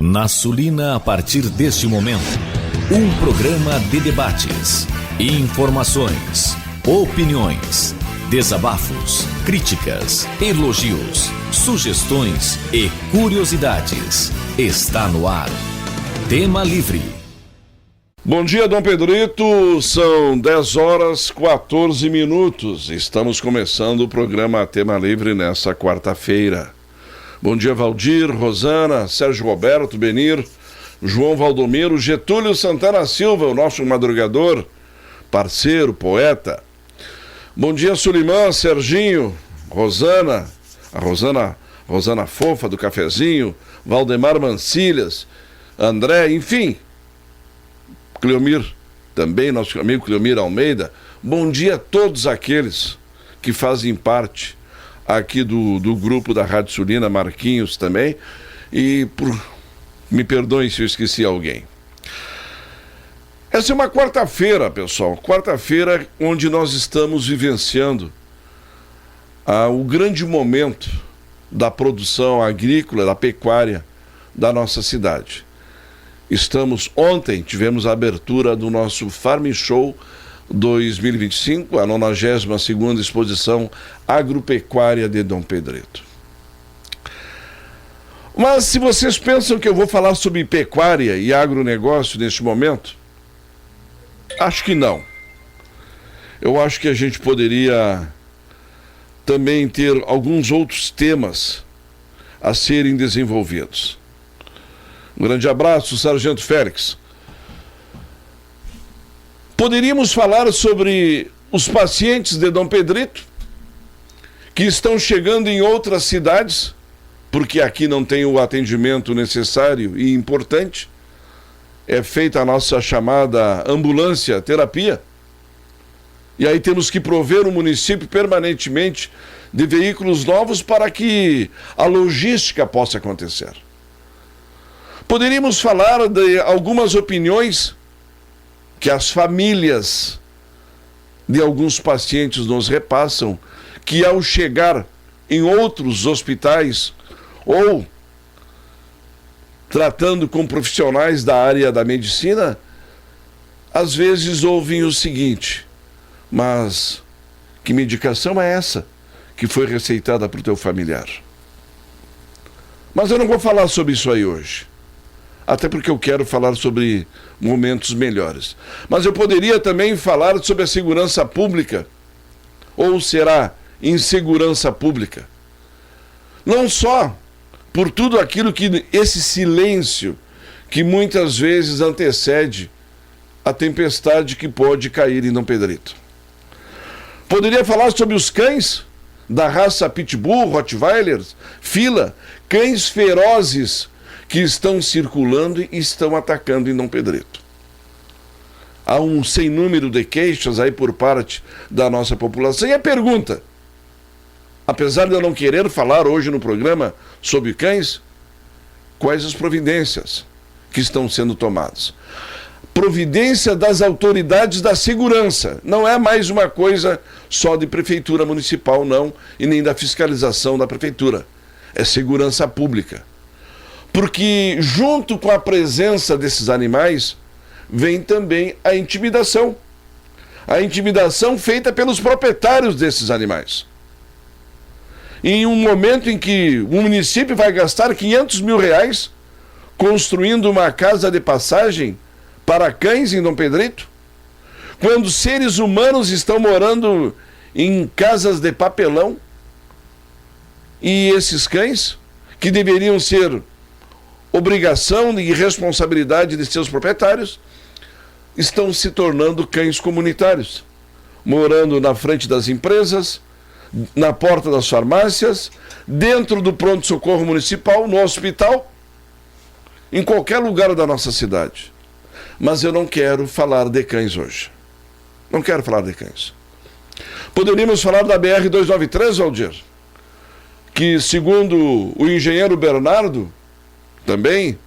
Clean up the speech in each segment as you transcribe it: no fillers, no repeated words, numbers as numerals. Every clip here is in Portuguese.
Na Sulina, a partir deste momento, um programa de debates, informações, opiniões, desabafos, críticas, elogios, sugestões e curiosidades. Está no ar. Tema Livre. Bom dia, Dom Pedrito. São 10 horas 14 minutos. Estamos começando o programa Tema Livre nessa quarta-feira. Bom dia, Valdir, Rosana, Sérgio Roberto, Benir, João Valdomiro, Getúlio Santana Silva, o nosso madrugador, parceiro, poeta. Bom dia, Sulimã, Serginho, Rosana, a Rosana fofa do cafezinho, Valdemar Mancilhas, André, enfim, Cleomir, também nosso amigo Cleomir Almeida. Bom dia a todos aqueles que fazem parte aqui do grupo da Rádio Sulina, Marquinhos também, e me perdoem se eu esqueci alguém. Essa é uma quarta-feira, pessoal, quarta-feira onde nós estamos vivenciando o grande momento da produção agrícola, da pecuária da nossa cidade. Ontem tivemos a abertura do nosso Farm Show 2025, a 92ª exposição agropecuária de Dom Pedrito. Mas se vocês pensam que eu vou falar sobre pecuária e agronegócio neste momento, acho que não. Eu acho que a gente poderia também ter alguns outros temas a serem desenvolvidos. Um grande abraço, Sargento Félix. Poderíamos falar sobre os pacientes de Dom Pedrito que estão chegando em outras cidades, porque aqui não tem o atendimento necessário e importante. É feita a nossa chamada ambulância terapia. E aí temos que prover o município permanentemente de veículos novos para que a logística possa acontecer. Poderíamos falar de algumas opiniões que as famílias de alguns pacientes nos repassam, que ao chegar em outros hospitais ou tratando com profissionais da área da medicina, às vezes ouvem o seguinte: mas que medicação é essa que foi receitada para o teu familiar? Mas eu não vou falar sobre isso aí hoje, até porque eu quero falar sobre momentos melhores. Mas eu poderia também falar sobre a segurança pública, ou será insegurança pública. Não só por tudo aquilo que esse silêncio que muitas vezes antecede a tempestade que pode cair em Dom Pedrito. Poderia falar sobre os cães da raça Pitbull, Rottweilers, Fila, cães ferozes que estão circulando e estão atacando em Dom Pedrito. Há um sem número de queixas aí por parte da nossa população. E a pergunta, apesar de eu não querer falar hoje no programa sobre cães, quais as providências que estão sendo tomadas? Providência das autoridades da segurança. Não é mais uma coisa só de prefeitura municipal, não, e nem da fiscalização da prefeitura. É segurança pública. Porque junto com a presença desses animais, vem também a intimidação. A intimidação feita pelos proprietários desses animais. Em um momento em que o município vai gastar R$500 mil construindo uma casa de passagem para cães em Dom Pedrito, quando seres humanos estão morando em casas de papelão, e esses cães, que deveriam ser obrigação e responsabilidade de seus proprietários, estão se tornando cães comunitários, morando na frente das empresas, na porta das farmácias, dentro do pronto-socorro municipal, no hospital, em qualquer lugar da nossa cidade. Mas eu não quero falar de cães hoje. Não quero falar de cães. Poderíamos falar da BR-293, Valdir, que, segundo o engenheiro Bernardo, também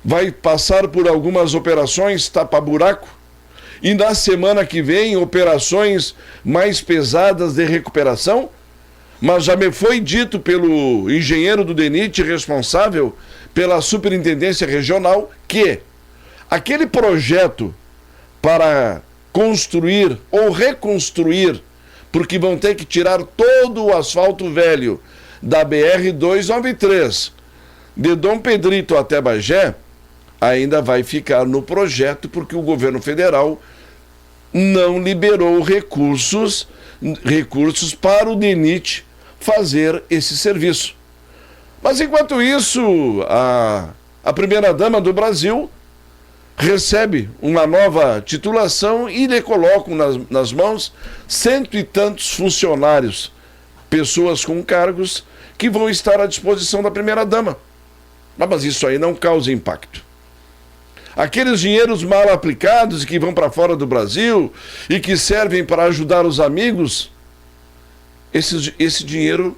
vai passar por algumas operações tapa-buraco, e na semana que vem operações mais pesadas de recuperação, mas já me foi dito pelo engenheiro do DENIT responsável pela superintendência regional que aquele projeto para construir ou reconstruir, porque vão ter que tirar todo o asfalto velho da BR-293 de Dom Pedrito até Bagé, ainda vai ficar no projeto porque o governo federal não liberou recursos para o DENIT fazer esse serviço. Mas enquanto isso, a primeira-dama do Brasil recebe uma nova titulação e lhe colocam nas mãos 100 e tantos funcionários, pessoas com cargos que vão estar à disposição da primeira-dama. Mas isso aí não causa impacto. Aqueles dinheiros mal aplicados que vão para fora do Brasil e que servem para ajudar os amigos, esse dinheiro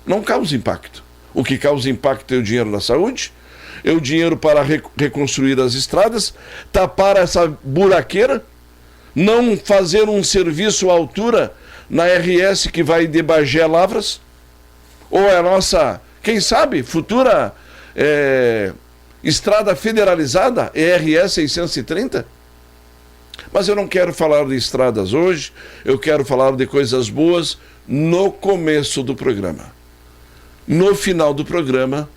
não causa impacto. O que causa impacto é o dinheiro da saúde, é o dinheiro para reconstruir as estradas, tapar essa buraqueira, não fazer um serviço à altura na RS que vai de Bagé a Lavras, ou é a nossa, quem sabe, futura estrada federalizada, ERS 630. Mas eu não quero falar de estradas hoje, eu quero falar de coisas boas no começo do programa. No final do programa,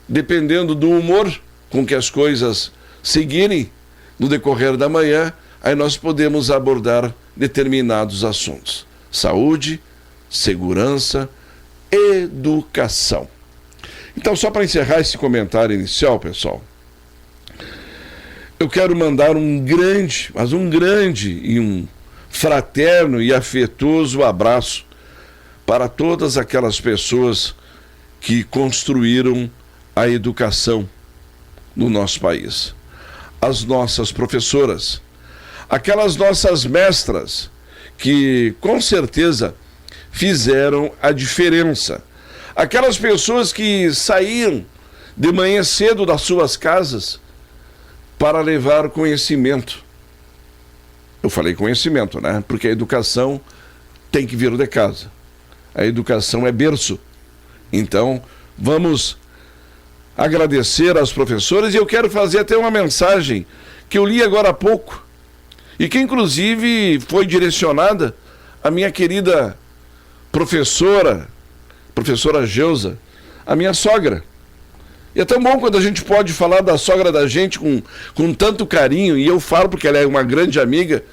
dependendo do humor com que as coisas seguirem no decorrer da manhã, aí nós podemos abordar determinados assuntos. Saúde, segurança, educação. Então, só para encerrar esse comentário inicial, pessoal, eu quero mandar um grande e um fraterno e afetuoso abraço para todas aquelas pessoas que construíram a educação no nosso país. As nossas professoras, aquelas nossas mestras que com certeza fizeram a diferença. Aquelas pessoas que saíam de manhã cedo das suas casas para levar conhecimento. Eu falei conhecimento, né? Porque a educação tem que vir de casa. A educação é berço. Então, vamos agradecer às professoras e eu quero fazer até uma mensagem que eu li agora há pouco e que inclusive foi direcionada à minha querida professora Geusa, a minha sogra. E é tão bom quando a gente pode falar da sogra da gente com tanto carinho, e eu falo porque ela é uma grande amiga,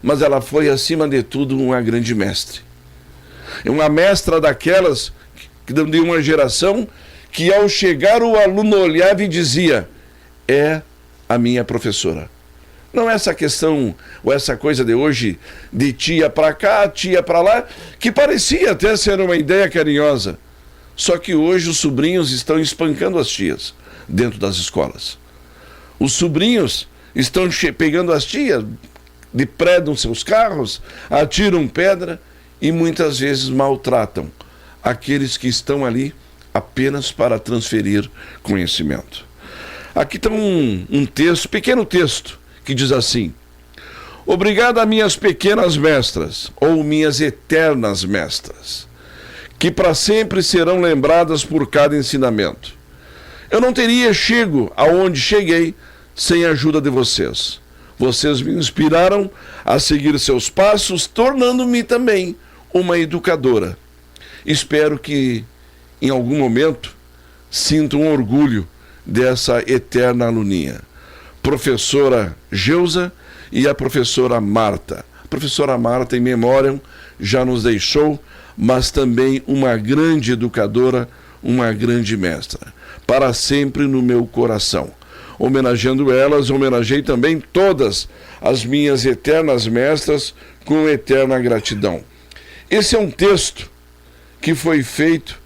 mas ela foi, acima de tudo, uma grande mestre. É uma mestra daquelas de uma geração que, ao chegar, o aluno olhava e dizia: é a minha professora. Não é essa questão, ou essa coisa de hoje, de tia para cá, tia para lá, que parecia até ser uma ideia carinhosa. Só que hoje os sobrinhos estão espancando as tias dentro das escolas. Os sobrinhos estão pegando as tias, depredam seus carros, atiram pedra e muitas vezes maltratam aqueles que estão ali apenas para transferir conhecimento. Aqui está um texto, pequeno texto, que diz assim: obrigado a minhas pequenas mestras, ou minhas eternas mestras, que para sempre serão lembradas por cada ensinamento. Eu não teria chego aonde cheguei sem a ajuda de vocês. Vocês me inspiraram a seguir seus passos, tornando-me também uma educadora. Espero que, em algum momento, sintam um orgulho dessa eterna aluninha. Professora Geusa e a professora Marta. A professora Marta, em memória, já nos deixou, mas também uma grande educadora, uma grande mestra. Para sempre no meu coração. Homenageando elas, homenageei também todas as minhas eternas mestras com eterna gratidão. Esse é um texto que foi feito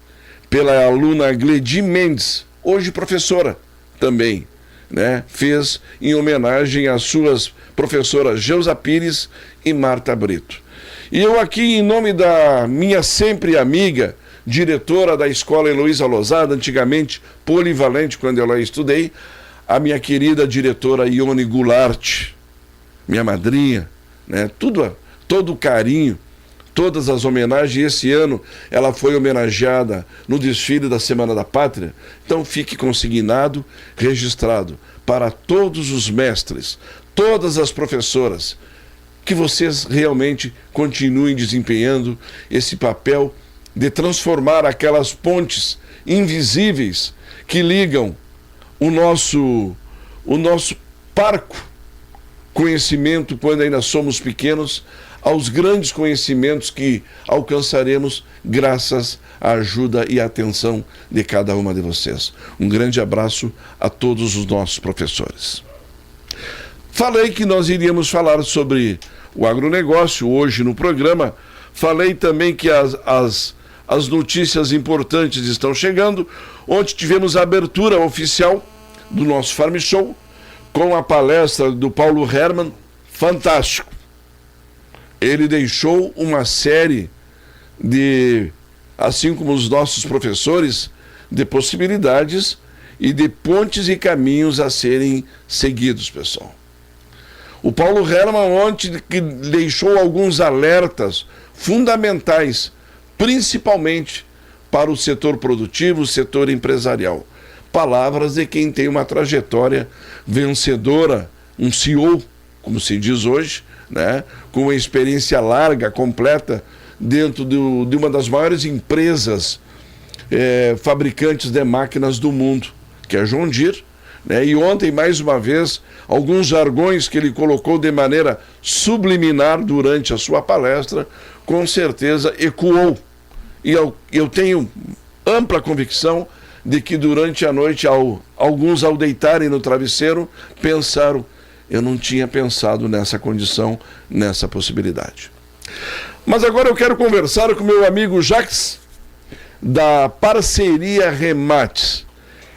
pela aluna Gledi Mendes, hoje professora também, né? Fez em homenagem às suas professoras Geusa Pires e Marta Brito. E eu aqui, em nome da minha sempre amiga, diretora da Escola Heloísa Lozada, antigamente polivalente, quando eu lá estudei, a minha querida diretora Ione Goulart, minha madrinha, né? Todo o carinho, todas as homenagens. Esse ano ela foi homenageada no desfile da Semana da Pátria. Então fique consignado, registrado para todos os mestres, todas as professoras, que vocês realmente continuem desempenhando esse papel de transformar aquelas pontes invisíveis que ligam o nosso parco conhecimento, quando ainda somos pequenos, aos grandes conhecimentos que alcançaremos graças à ajuda e atenção de cada uma de vocês. Um grande abraço a todos os nossos professores. Falei que nós iríamos falar sobre o agronegócio hoje no programa. Falei também que as notícias importantes estão chegando. Ontem tivemos a abertura oficial do nosso Farm Show com a palestra do Paulo Hermann, fantástico. Ele deixou uma série de, assim como os nossos professores, de possibilidades e de pontes e caminhos a serem seguidos, pessoal. O Paulo Hermann ontem que deixou alguns alertas fundamentais, principalmente para o setor produtivo, o setor empresarial. Palavras de quem tem uma trajetória vencedora, um CEO, como se diz hoje, né? Com uma experiência larga, completa, dentro de uma das maiores empresas fabricantes de máquinas do mundo, que é a John Deere, né? E ontem, mais uma vez, alguns jargões que ele colocou de maneira subliminar durante a sua palestra, com certeza ecoou. E eu tenho ampla convicção de que durante a noite, alguns ao deitarem no travesseiro, pensaram: eu não tinha pensado nessa condição, nessa possibilidade. Mas agora eu quero conversar com meu amigo Jacques, da Parceria Remates,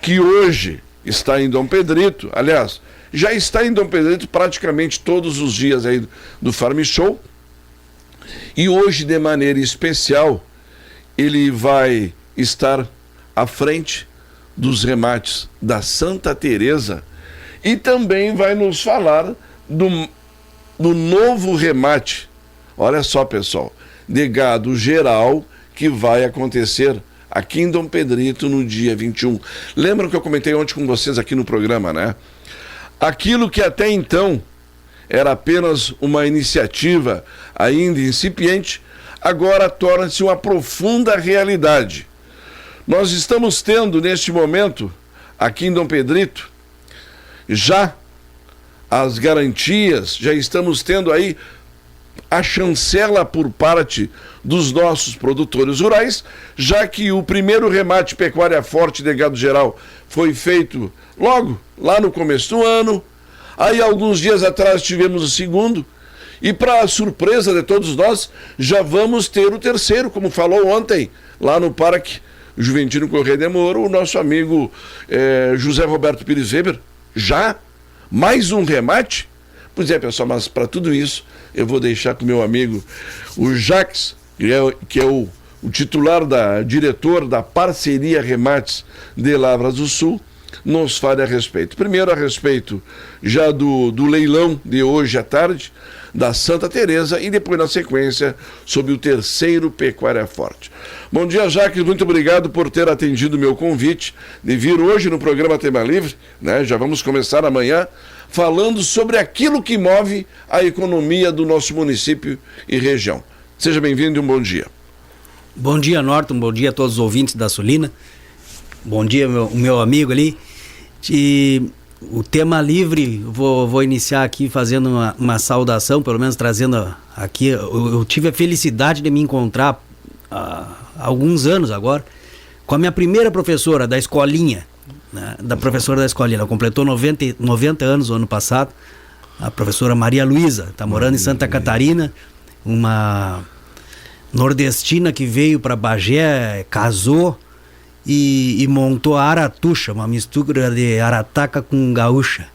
que hoje está em Dom Pedrito. Aliás, já está em Dom Pedrito praticamente todos os dias aí do Farm Show. E hoje, de maneira especial, ele vai estar à frente dos remates da Santa Teresa e também vai nos falar do novo remate, olha só, pessoal, de gado geral, que vai acontecer aqui em Dom Pedrito no dia 21. Lembram que eu comentei ontem com vocês aqui no programa, né? Aquilo que até então era apenas uma iniciativa ainda incipiente, agora torna-se uma profunda realidade. Nós estamos tendo, neste momento, aqui em Dom Pedrito, já as garantias, já estamos tendo aí a chancela por parte dos nossos produtores rurais, já que o primeiro remate pecuária forte de gado geral foi feito logo lá no começo do ano. Aí, alguns dias atrás, tivemos o segundo. E, para surpresa de todos nós, já vamos ter o terceiro, como falou ontem, lá no Parque Juventino Corrêa de Moro, o nosso amigo José Roberto Pires Weber. Já? Mais um remate? Pois é, pessoal, mas para tudo isso, eu vou deixar com o meu amigo, o Jacques, que é o titular, diretor da Parceria Remates de Lavras do Sul, nos fale a respeito. Primeiro, a respeito já do leilão de hoje à tarde, da Santa Teresa, e depois, na sequência, sobre o terceiro Pecuária Forte. Bom dia, Jacques, muito obrigado por ter atendido o meu convite de vir hoje no programa Tema Livre, né? Já vamos começar amanhã falando sobre aquilo que move a economia do nosso município e região. Seja bem-vindo e um bom dia. Bom dia, Norton, bom dia a todos os ouvintes da Sulina. Bom dia, meu amigo ali. O Tema Livre, vou iniciar aqui fazendo uma saudação, pelo menos trazendo aqui. Eu tive a felicidade de me encontrar há alguns anos agora com a minha primeira professora da escolinha, né, ela completou 90 anos no ano passado, a professora Maria Luísa, está morando em Santa Catarina, uma nordestina que veio para Bagé, casou e montou a Aratuxa, uma mistura de arataca com gaúcha,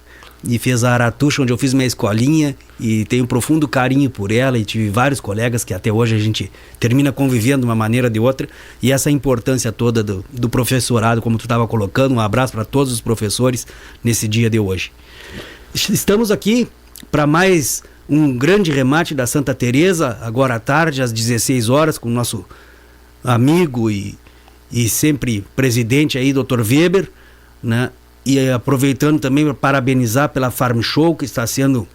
e fez a Aratuxa, onde eu fiz minha escolinha, e tenho um profundo carinho por ela, e tive vários colegas que até hoje a gente termina convivendo de uma maneira ou de outra, e essa importância toda do professorado, como tu estava colocando. Um abraço para todos os professores nesse dia de hoje. Estamos aqui para mais um grande remate da Santa Teresa, agora à tarde, às 16 horas, com o nosso amigo e sempre presidente aí, Dr. Weber, né? E aproveitando também para parabenizar pela Farm Show, que está sendo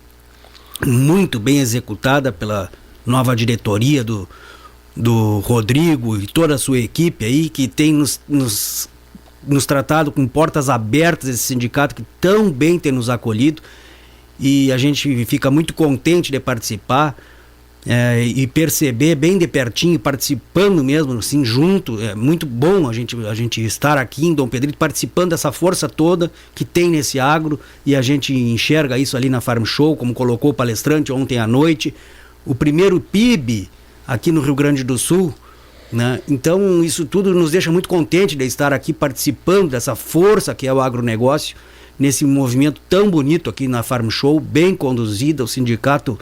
muito bem executada pela nova diretoria do Rodrigo e toda a sua equipe aí, que tem nos tratado com portas abertas, esse sindicato que tão bem tem nos acolhido, e a gente fica muito contente de participar e perceber bem de pertinho, participando mesmo, assim, junto. É muito bom a gente estar aqui em Dom Pedrito participando dessa força toda que tem nesse agro, e a gente enxerga isso ali na Farm Show, como colocou o palestrante ontem à noite, o primeiro PIB aqui no Rio Grande do Sul, né? Então isso tudo nos deixa muito contente de estar aqui participando dessa força que é o agronegócio, nesse movimento tão bonito aqui na Farm Show, bem conduzida, o sindicato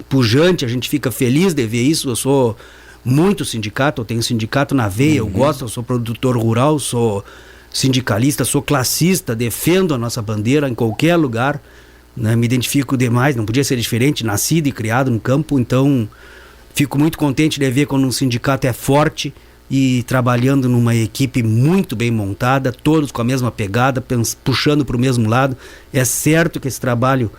pujante, a gente fica feliz de ver isso. Eu sou muito sindicato, eu tenho sindicato na veia, eu gosto, eu sou produtor rural, sou sindicalista, sou classista, defendo a nossa bandeira em qualquer lugar, né? Me identifico demais, não podia ser diferente, nascido e criado no campo, então fico muito contente de ver quando um sindicato é forte e trabalhando numa equipe muito bem montada, todos com a mesma pegada, puxando para o mesmo lado. É certo que esse trabalho,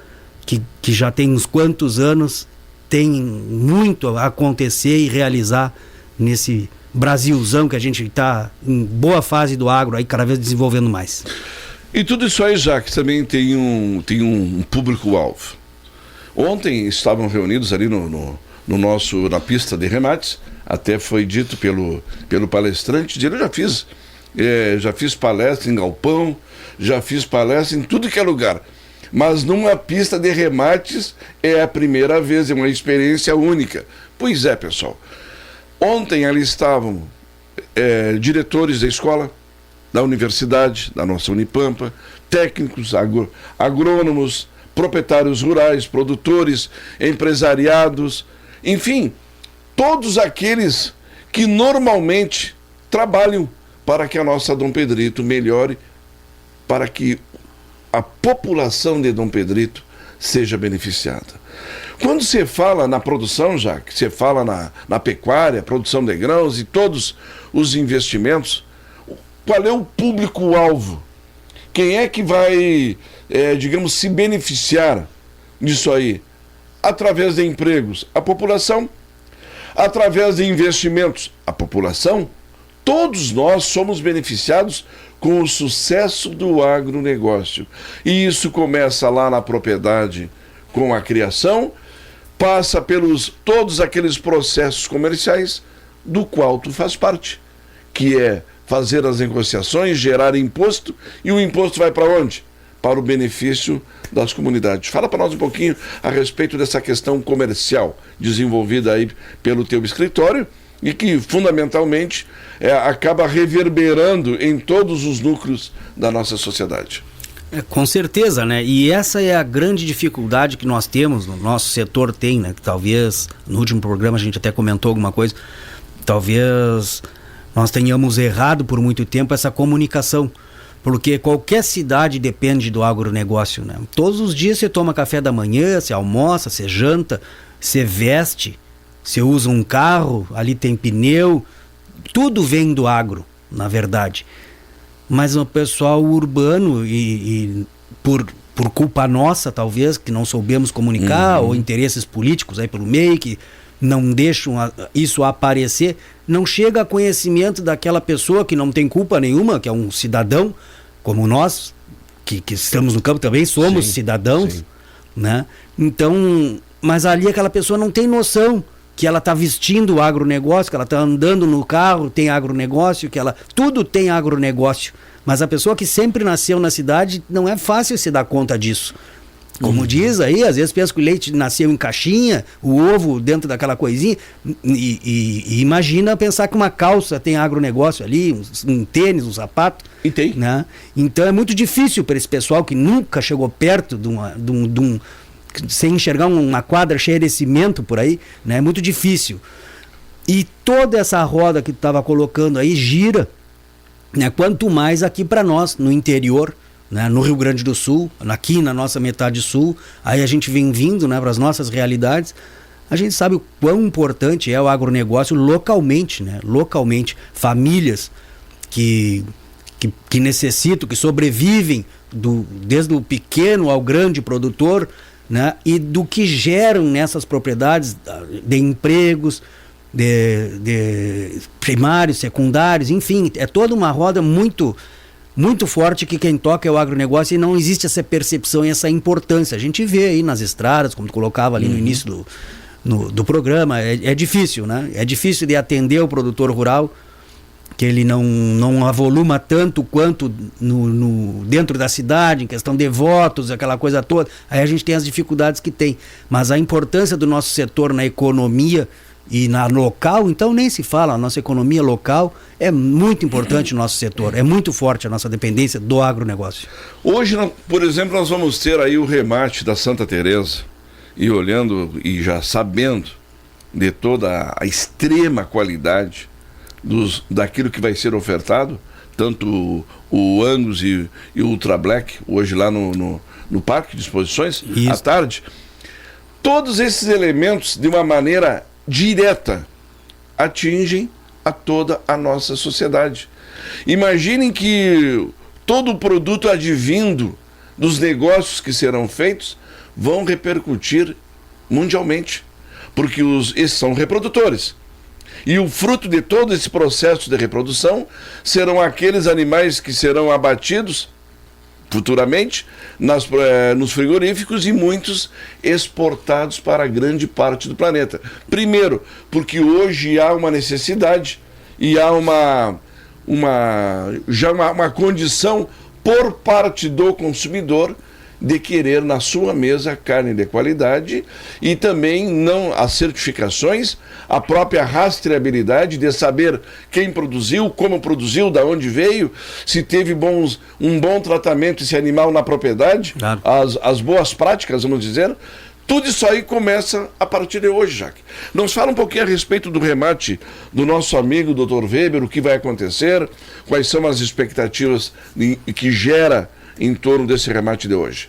que já tem uns quantos anos, tem muito a acontecer e realizar nesse Brasilzão que a gente está em boa fase do agro, aí cada vez desenvolvendo mais. E tudo isso aí, Jacques, também tem um público-alvo. Ontem estavam reunidos ali na pista de remates, até foi dito pelo palestrante, eu já fiz palestra em galpão, já fiz palestra em tudo que é lugar, mas numa pista de remates é a primeira vez, é uma experiência única. Pois é, pessoal, ontem ali estavam diretores da escola, da universidade, da nossa Unipampa, técnicos, agrônomos, proprietários rurais, produtores, empresariados, enfim, todos aqueles que normalmente trabalham para que a nossa Dom Pedrito melhore, para que a população de Dom Pedrito seja beneficiada. Quando você fala na produção, já que você fala na pecuária, produção de grãos e todos os investimentos, qual é o público-alvo? Quem é que vai, digamos, se beneficiar disso aí? Através de empregos, a população. Através de investimentos, a população. Todos nós somos beneficiados com o sucesso do agronegócio. E isso começa lá na propriedade, com a criação, passa pelos todos aqueles processos comerciais do qual tu faz parte, que é fazer as negociações, gerar imposto, e o imposto vai para onde? Para o benefício das comunidades. Fala para nós um pouquinho a respeito dessa questão comercial desenvolvida aí pelo teu escritório e que fundamentalmente acaba reverberando em todos os núcleos da nossa sociedade. Com certeza, né? E essa é a grande dificuldade que nós temos, no nosso setor tem, né? Que talvez no último programa a gente até comentou alguma coisa, talvez nós tenhamos errado por muito tempo essa comunicação. Porque qualquer cidade depende do agronegócio, né? Todos os dias você toma café da manhã, você almoça, você janta, você veste, você usa um carro, ali tem pneu, tudo vem do agro, na verdade. Mas o pessoal urbano, e por culpa nossa, talvez, que não soubemos comunicar, ou interesses políticos aí pelo meio, que não deixam isso aparecer, não chega a conhecimento daquela pessoa que não tem culpa nenhuma, que é um cidadão, como nós, que estamos no campo também, somos cidadãos, né? Então, mas ali aquela pessoa não tem noção que ela está vestindo o agronegócio, que ela está andando no carro, tem agronegócio, tudo tem agronegócio. Mas a pessoa que sempre nasceu na cidade, não é fácil se dar conta disso. Como diz aí, às vezes pensa que o leite nasceu em caixinha, o ovo dentro daquela coisinha, e imagina pensar que uma calça tem agronegócio ali, um tênis, um sapato. E tem. Né? Então é muito difícil para esse pessoal que nunca chegou perto de um sem enxergar uma quadra cheia de cimento por aí, né? É muito difícil. E toda essa roda que tu estava colocando aí gira, né? Quanto mais aqui para nós, no interior, né, no Rio Grande do Sul, aqui na nossa metade sul, aí a gente vem vindo, né, para as nossas realidades. A gente sabe o quão importante é o agronegócio localmente, né? Localmente, famílias que necessitam, que sobrevivem desde o pequeno ao grande produtor, né? E do que geram nessas propriedades de empregos, de primários, secundários, enfim, é toda uma roda muito forte que quem toca é o agronegócio e não existe essa percepção e essa importância. A gente vê aí nas estradas, como tu colocava ali no início do programa, é difícil, né? É difícil de atender o produtor rural, que ele não avoluma tanto quanto dentro da cidade, em questão de votos, aquela coisa toda. Aí a gente tem as dificuldades que tem. Mas a importância do nosso setor na economia e na local, então nem se fala, a nossa economia local é muito importante no nosso setor, é muito forte a nossa dependência do agronegócio. Hoje, por exemplo, nós vamos ter aí o remate da Santa Teresa, e olhando e já sabendo de toda a extrema qualidade daquilo que vai ser ofertado, tanto o Angus e o Ultra Black, hoje lá no Parque de Exposições, à tarde, todos esses elementos, de uma maneira direta, atingem a toda a nossa sociedade. Imaginem que todo o produto advindo dos negócios que serão feitos vão repercutir mundialmente, porque esses são reprodutores. E o fruto de todo esse processo de reprodução serão aqueles animais que serão abatidos futuramente nos frigoríficos e muitos exportados para grande parte do planeta. Primeiro, porque hoje há uma necessidade e há uma condição por parte do consumidor de querer na sua mesa carne de qualidade e também as certificações, a própria rastreabilidade de saber quem produziu, como produziu, da onde veio, se teve um bom tratamento esse animal na propriedade, claro. As boas práticas, vamos dizer. Tudo isso aí começa a partir de hoje, Jaque. Nos fala um pouquinho a respeito do remate do nosso amigo Dr. Weber, o que vai acontecer, quais são as expectativas que gera em torno desse remate de hoje.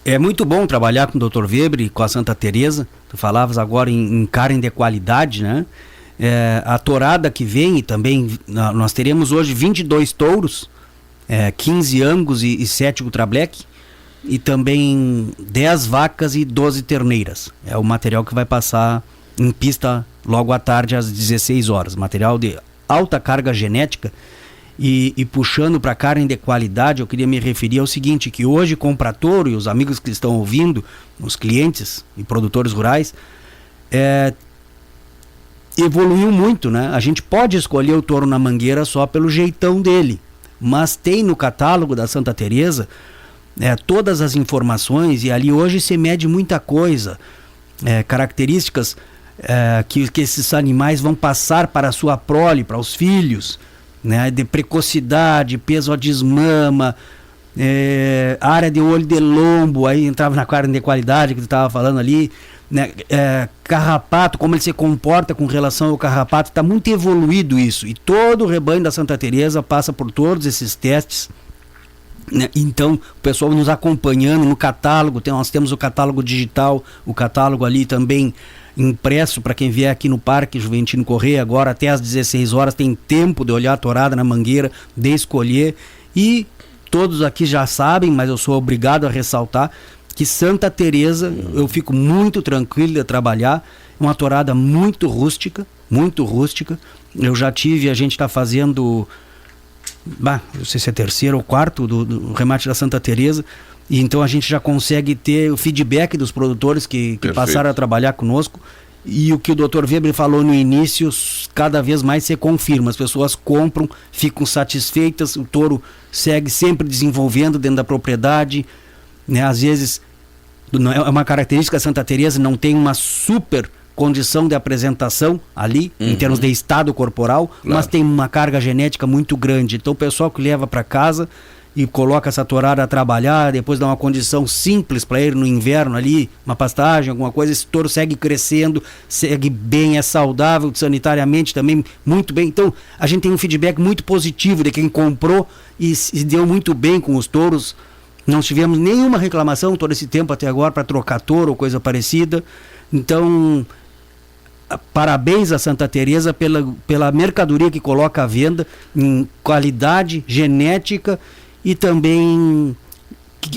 É muito bom trabalhar com o Dr. Weber e com a Santa Teresa. Tu falavas agora em carne de qualidade, né? A tourada que vem, e também nós teremos hoje 22 touros, 15 Angus e 7 Ultra Black, e também 10 vacas e 12 terneiras. É o material que vai passar em pista logo à tarde às 16 horas. Material de alta carga genética. E puxando para carne de qualidade, eu queria me referir ao seguinte, que hoje compra touro, e os amigos que estão ouvindo, os clientes e produtores rurais, evoluiu muito, né? A gente pode escolher o touro na mangueira só pelo jeitão dele, mas tem no catálogo da Santa Teresa todas as informações, e ali hoje se mede muita coisa, características que esses animais vão passar para a sua prole, para os filhos, né, de precocidade, peso a desmama, área de olho de lombo, aí entrava na carne de qualidade que tu estava falando ali, né, carrapato, como ele se comporta com relação ao carrapato, está muito evoluído isso, e todo o rebanho da Santa Teresa passa por todos esses testes, né? Então o pessoal nos acompanhando no catálogo, nós temos o catálogo digital, o catálogo ali também impresso para quem vier aqui no Parque Juventino Corrêa agora até às 16 horas, tem tempo de olhar a tourada na mangueira, de escolher, e todos aqui já sabem, mas eu sou obrigado a ressaltar que Santa Teresa, eu fico muito tranquilo de trabalhar, uma tourada muito rústica, eu já tive, a gente está fazendo, não sei se é terceiro ou quarto do remate da Santa Teresa, e então a gente já consegue ter o feedback dos produtores que passaram a trabalhar conosco, e o que o Dr. Weber falou no início, cada vez mais se confirma, as pessoas compram, ficam satisfeitas, o touro segue sempre desenvolvendo dentro da propriedade, né? Às vezes é uma característica da Santa Teresa, não tem uma super condição de apresentação ali, em termos de estado corporal, claro, mas tem uma carga genética muito grande, então o pessoal que leva para casa e coloca essa tourada a trabalhar, depois dá uma condição simples para ele no inverno ali, uma pastagem, alguma coisa, esse touro segue crescendo, segue bem, é saudável, sanitariamente também muito bem. Então a gente tem um feedback muito positivo de quem comprou e se deu muito bem com os touros. Não tivemos nenhuma reclamação todo esse tempo até agora para trocar touro ou coisa parecida. Então, parabéns a Santa Teresa pela mercadoria que coloca à venda em qualidade, genética e também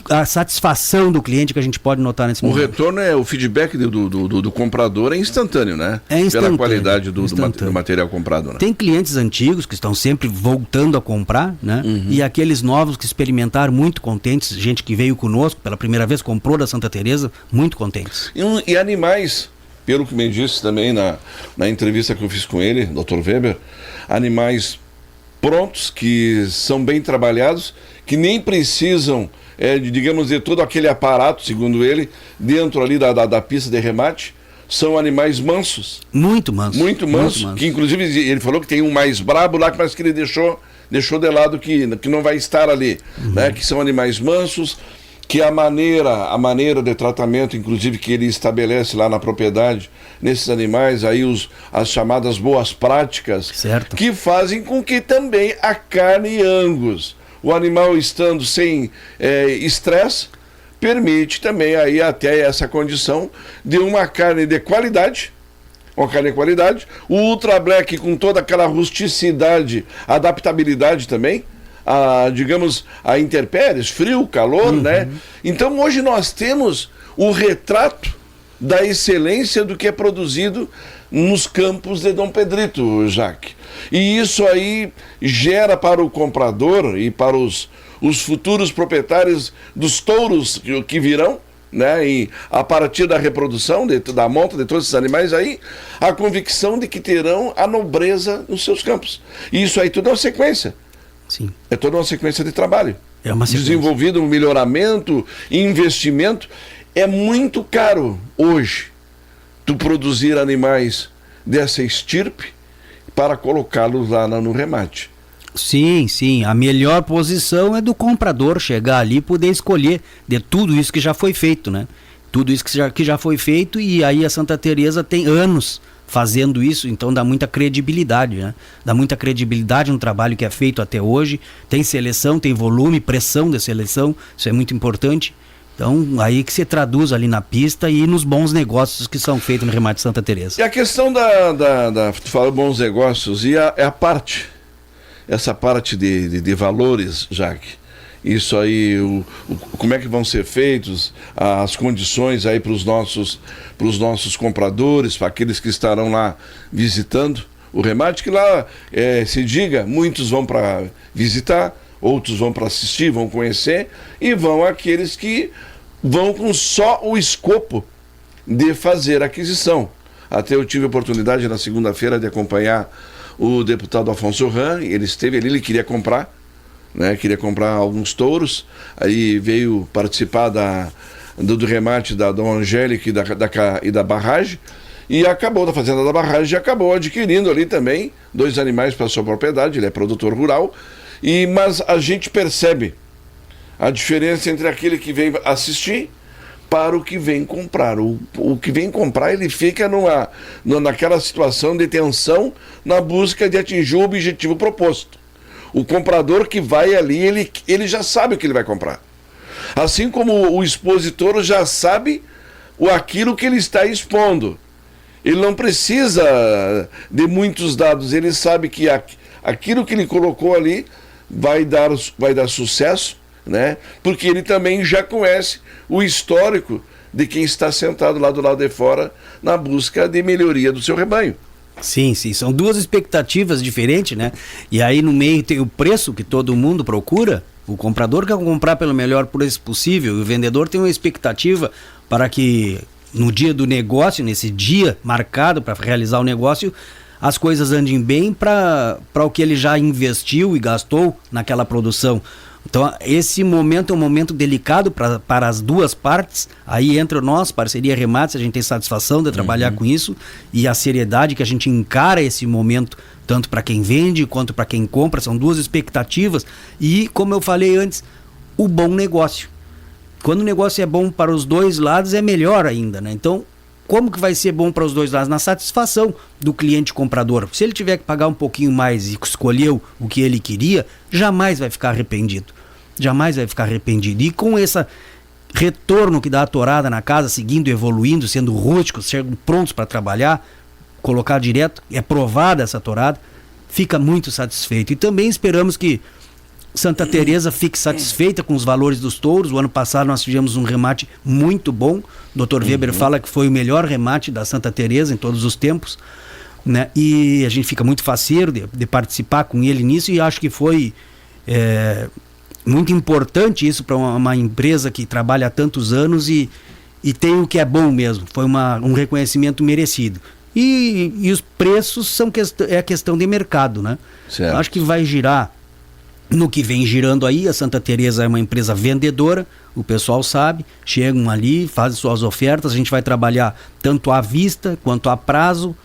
a satisfação do cliente que a gente pode notar nesse momento. O retorno o feedback do comprador é instantâneo, né? É instantâneo. Pela qualidade do material comprado, né? Tem clientes antigos que estão sempre voltando a comprar, né? E aqueles novos que experimentaram, muito contentes, gente que veio conosco pela primeira vez, comprou da Santa Teresa, muito contentes. E animais, pelo que me disse também na entrevista que eu fiz com ele, Dr. Weber, animais prontos, que são bem trabalhados, que nem precisam digamos, de todo aquele aparato, segundo ele, dentro ali da pista de remate. São animais mansos. Muito mansos. Muito mansos, que inclusive ele falou que tem um mais brabo lá, mas que ele deixou de lado, que não vai estar ali. Né? Que são animais mansos, que a maneira de tratamento, inclusive, que ele estabelece lá na propriedade, nesses animais, aí as chamadas boas práticas, certo, que fazem com que também a carne Angus, o animal estando sem estresse, permite também aí até essa condição de uma carne de qualidade, o Ultra Black com toda aquela rusticidade, adaptabilidade também, digamos, a intempéries, frio, calor, né? Então hoje nós temos o retrato da excelência do que é produzido nos campos de Dom Pedrito, Jaque. E isso aí gera para o comprador e para os futuros proprietários dos touros que virão, né, e a partir da reprodução, da monta de todos esses animais aí, a convicção de que terão a nobreza nos seus campos. E isso aí tudo é uma sequência. Sim. É toda uma sequência de trabalho. É uma sequência. Desenvolvido um melhoramento, investimento. É muito caro hoje tu produzir animais dessa estirpe para colocá-los lá no remate. Sim, sim. A melhor posição é do comprador chegar ali e poder escolher de tudo isso que já foi feito, né? Tudo isso que já foi feito, e aí a Santa Teresa tem anos fazendo isso, então dá muita credibilidade, né? Dá muita credibilidade no trabalho que é feito até hoje. Tem seleção, tem volume, pressão de seleção, isso é muito importante. Então, aí que se traduz ali na pista e nos bons negócios que são feitos no remate Santa Teresa. E a questão tu fala bons negócios, e a parte, essa parte de valores, Jaque, isso aí, como é que vão ser feitos, as condições aí para os nossos compradores, para aqueles que estarão lá visitando o remate, que lá, se diga, muitos vão para visitar, outros vão para assistir, vão conhecer, e vão aqueles que vão com só o escopo de fazer aquisição. Até eu tive a oportunidade na segunda-feira de acompanhar o deputado Afonso Ram, ele esteve ali, ele queria comprar, né? Queria comprar alguns touros, aí veio participar do remate da Dom Angélica e da barragem, e acabou, da fazenda da barragem, e acabou adquirindo ali também 2 animais para sua propriedade, ele é produtor rural, mas a gente percebe a diferença entre aquele que vem assistir para o que vem comprar. O que vem comprar, ele fica naquela situação de tensão na busca de atingir o objetivo proposto. O comprador que vai ali, ele já sabe o que ele vai comprar. Assim como o expositor já sabe aquilo que ele está expondo. Ele não precisa de muitos dados, ele sabe que aquilo que ele colocou ali vai dar sucesso, né? Porque ele também já conhece o histórico de quem está sentado lá do lado de fora na busca de melhoria do seu rebanho. Sim, sim, são 2 expectativas diferentes, né? E aí no meio tem o preço que todo mundo procura. O comprador quer comprar pelo melhor preço possível, e o vendedor tem uma expectativa para que no dia do negócio, nesse dia marcado para realizar o negócio, as coisas andem bem para o que ele já investiu e gastou naquela produção. Então, esse momento é um momento delicado para as duas partes. Aí entra nós, parceria Remates, a gente tem satisfação de trabalhar com isso e a seriedade que a gente encara esse momento, tanto para quem vende quanto para quem compra. São duas expectativas e, como eu falei antes, o bom negócio. Quando o negócio é bom para os dois lados, é melhor ainda, né? Então, como que vai ser bom para os dois lados? Na satisfação do cliente comprador. Se ele tiver que pagar um pouquinho mais e escolheu o que ele queria, jamais vai ficar arrependido. Jamais vai ficar arrependido. E com esse retorno que dá a torada na casa, seguindo, evoluindo, sendo rústicos, sendo prontos para trabalhar, colocar direto, é provada essa torada, fica muito satisfeito. E também esperamos que Santa Teresa fique satisfeita com os valores dos touros. O ano passado nós tivemos um remate muito bom. O Dr. Weber fala que foi o melhor remate da Santa Teresa em todos os tempos, né? E a gente fica muito faceiro de participar com ele nisso e acho que foi muito importante isso para uma empresa que trabalha há tantos anos e tem o que é bom mesmo. Foi um reconhecimento merecido. E os preços é a questão de mercado, né? Certo. Acho que vai girar no que vem girando aí. A Santa Teresa é uma empresa vendedora, o pessoal sabe, chegam ali, fazem suas ofertas, a gente vai trabalhar tanto à vista quanto a prazo,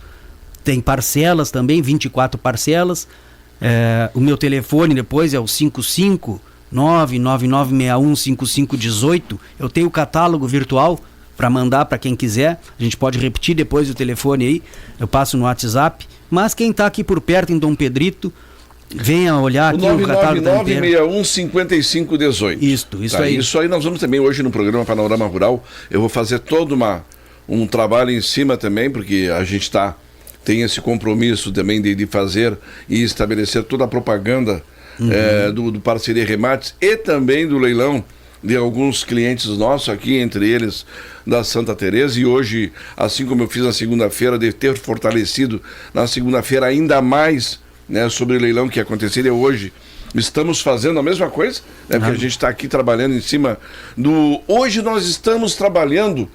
tem parcelas também, 24 parcelas, o meu telefone depois é o 55999615518, eu tenho o catálogo virtual para mandar para quem quiser, a gente pode repetir depois o telefone aí, eu passo no WhatsApp, mas quem está aqui por perto em Dom Pedrito, venha olhar aqui o catálogo da inteira. 999615518. Isso Tá, aí. Isso aí nós vamos também hoje no programa Panorama Rural. Eu vou fazer todo um trabalho em cima também, porque a gente tem esse compromisso também de fazer e estabelecer toda a propaganda do Parceria Remates e também do leilão de alguns clientes nossos aqui, entre eles da Santa Teresa. E hoje, assim como eu fiz na segunda-feira, de ter fortalecido na segunda-feira ainda mais, né, sobre o leilão que aconteceria hoje, estamos fazendo a mesma coisa, né, porque a gente está aqui trabalhando em cima do... Hoje nós estamos trabalhando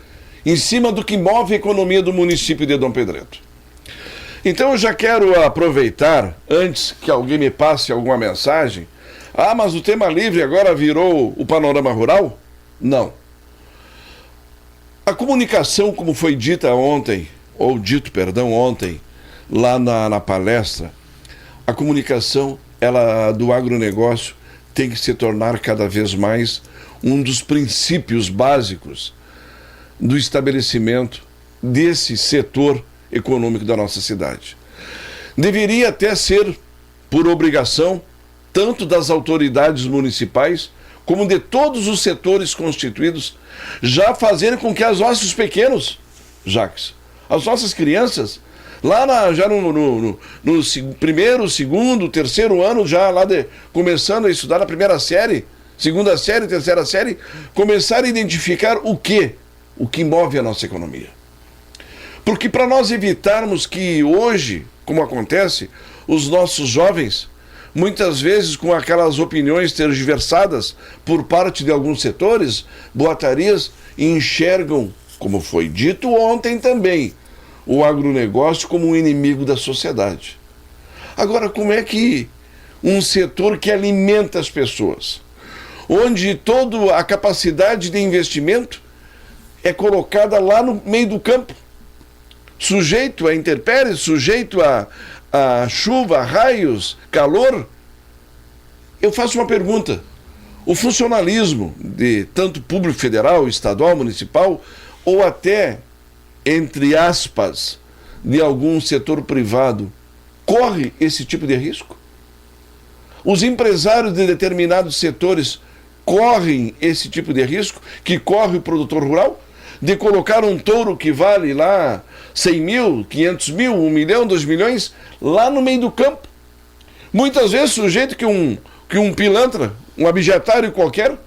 em cima do que move a economia do município de Dom Pedreto. Então eu já quero aproveitar, antes que alguém me passe alguma mensagem, mas o tema livre agora virou o Panorama Rural? Não. A comunicação, como foi dita ontem, ontem, lá na palestra, a comunicação do agronegócio tem que se tornar cada vez mais um dos princípios básicos do estabelecimento desse setor econômico da nossa cidade. Deveria até ser, por obrigação, tanto das autoridades municipais como de todos os setores constituídos, já fazerem com que os nossos pequenos, Jacques, as nossas crianças, lá já no primeiro, segundo, terceiro ano, já lá começando a estudar na primeira série, segunda série, terceira série, começar a identificar o que move a nossa economia. Porque para nós evitarmos que hoje, como acontece, os nossos jovens, muitas vezes com aquelas opiniões tergiversadas por parte de alguns setores, boatarias, enxergam, como foi dito ontem também, o agronegócio como um inimigo da sociedade. Agora, como é que um setor que alimenta as pessoas, onde toda a capacidade de investimento é colocada lá no meio do campo, sujeito a intempéries, sujeito a chuva, raios, calor? Eu faço uma pergunta. O funcionalismo de tanto público federal, estadual, municipal, ou até, entre aspas, de algum setor privado, corre esse tipo de risco? Os empresários de determinados setores correm esse tipo de risco que corre o produtor rural? De colocar um touro que vale lá 100 mil, 500 mil, 1 milhão, 2 milhões, lá no meio do campo. Muitas vezes sujeito que um pilantra, um abjetário qualquer,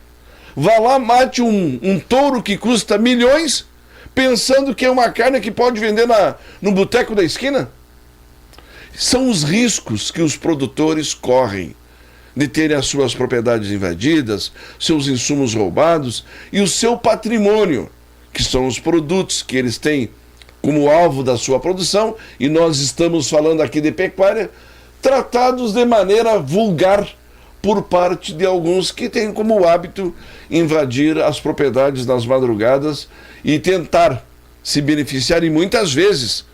vá lá, mate um touro que custa milhões, pensando que é uma carne que pode vender no boteco da esquina. São os riscos que os produtores correm de terem as suas propriedades invadidas, seus insumos roubados e o seu patrimônio, que são os produtos que eles têm como alvo da sua produção, e nós estamos falando aqui de pecuária, tratados de maneira vulgar por parte de alguns que têm como hábito invadir as propriedades nas madrugadas e tentar se beneficiar, e muitas vezes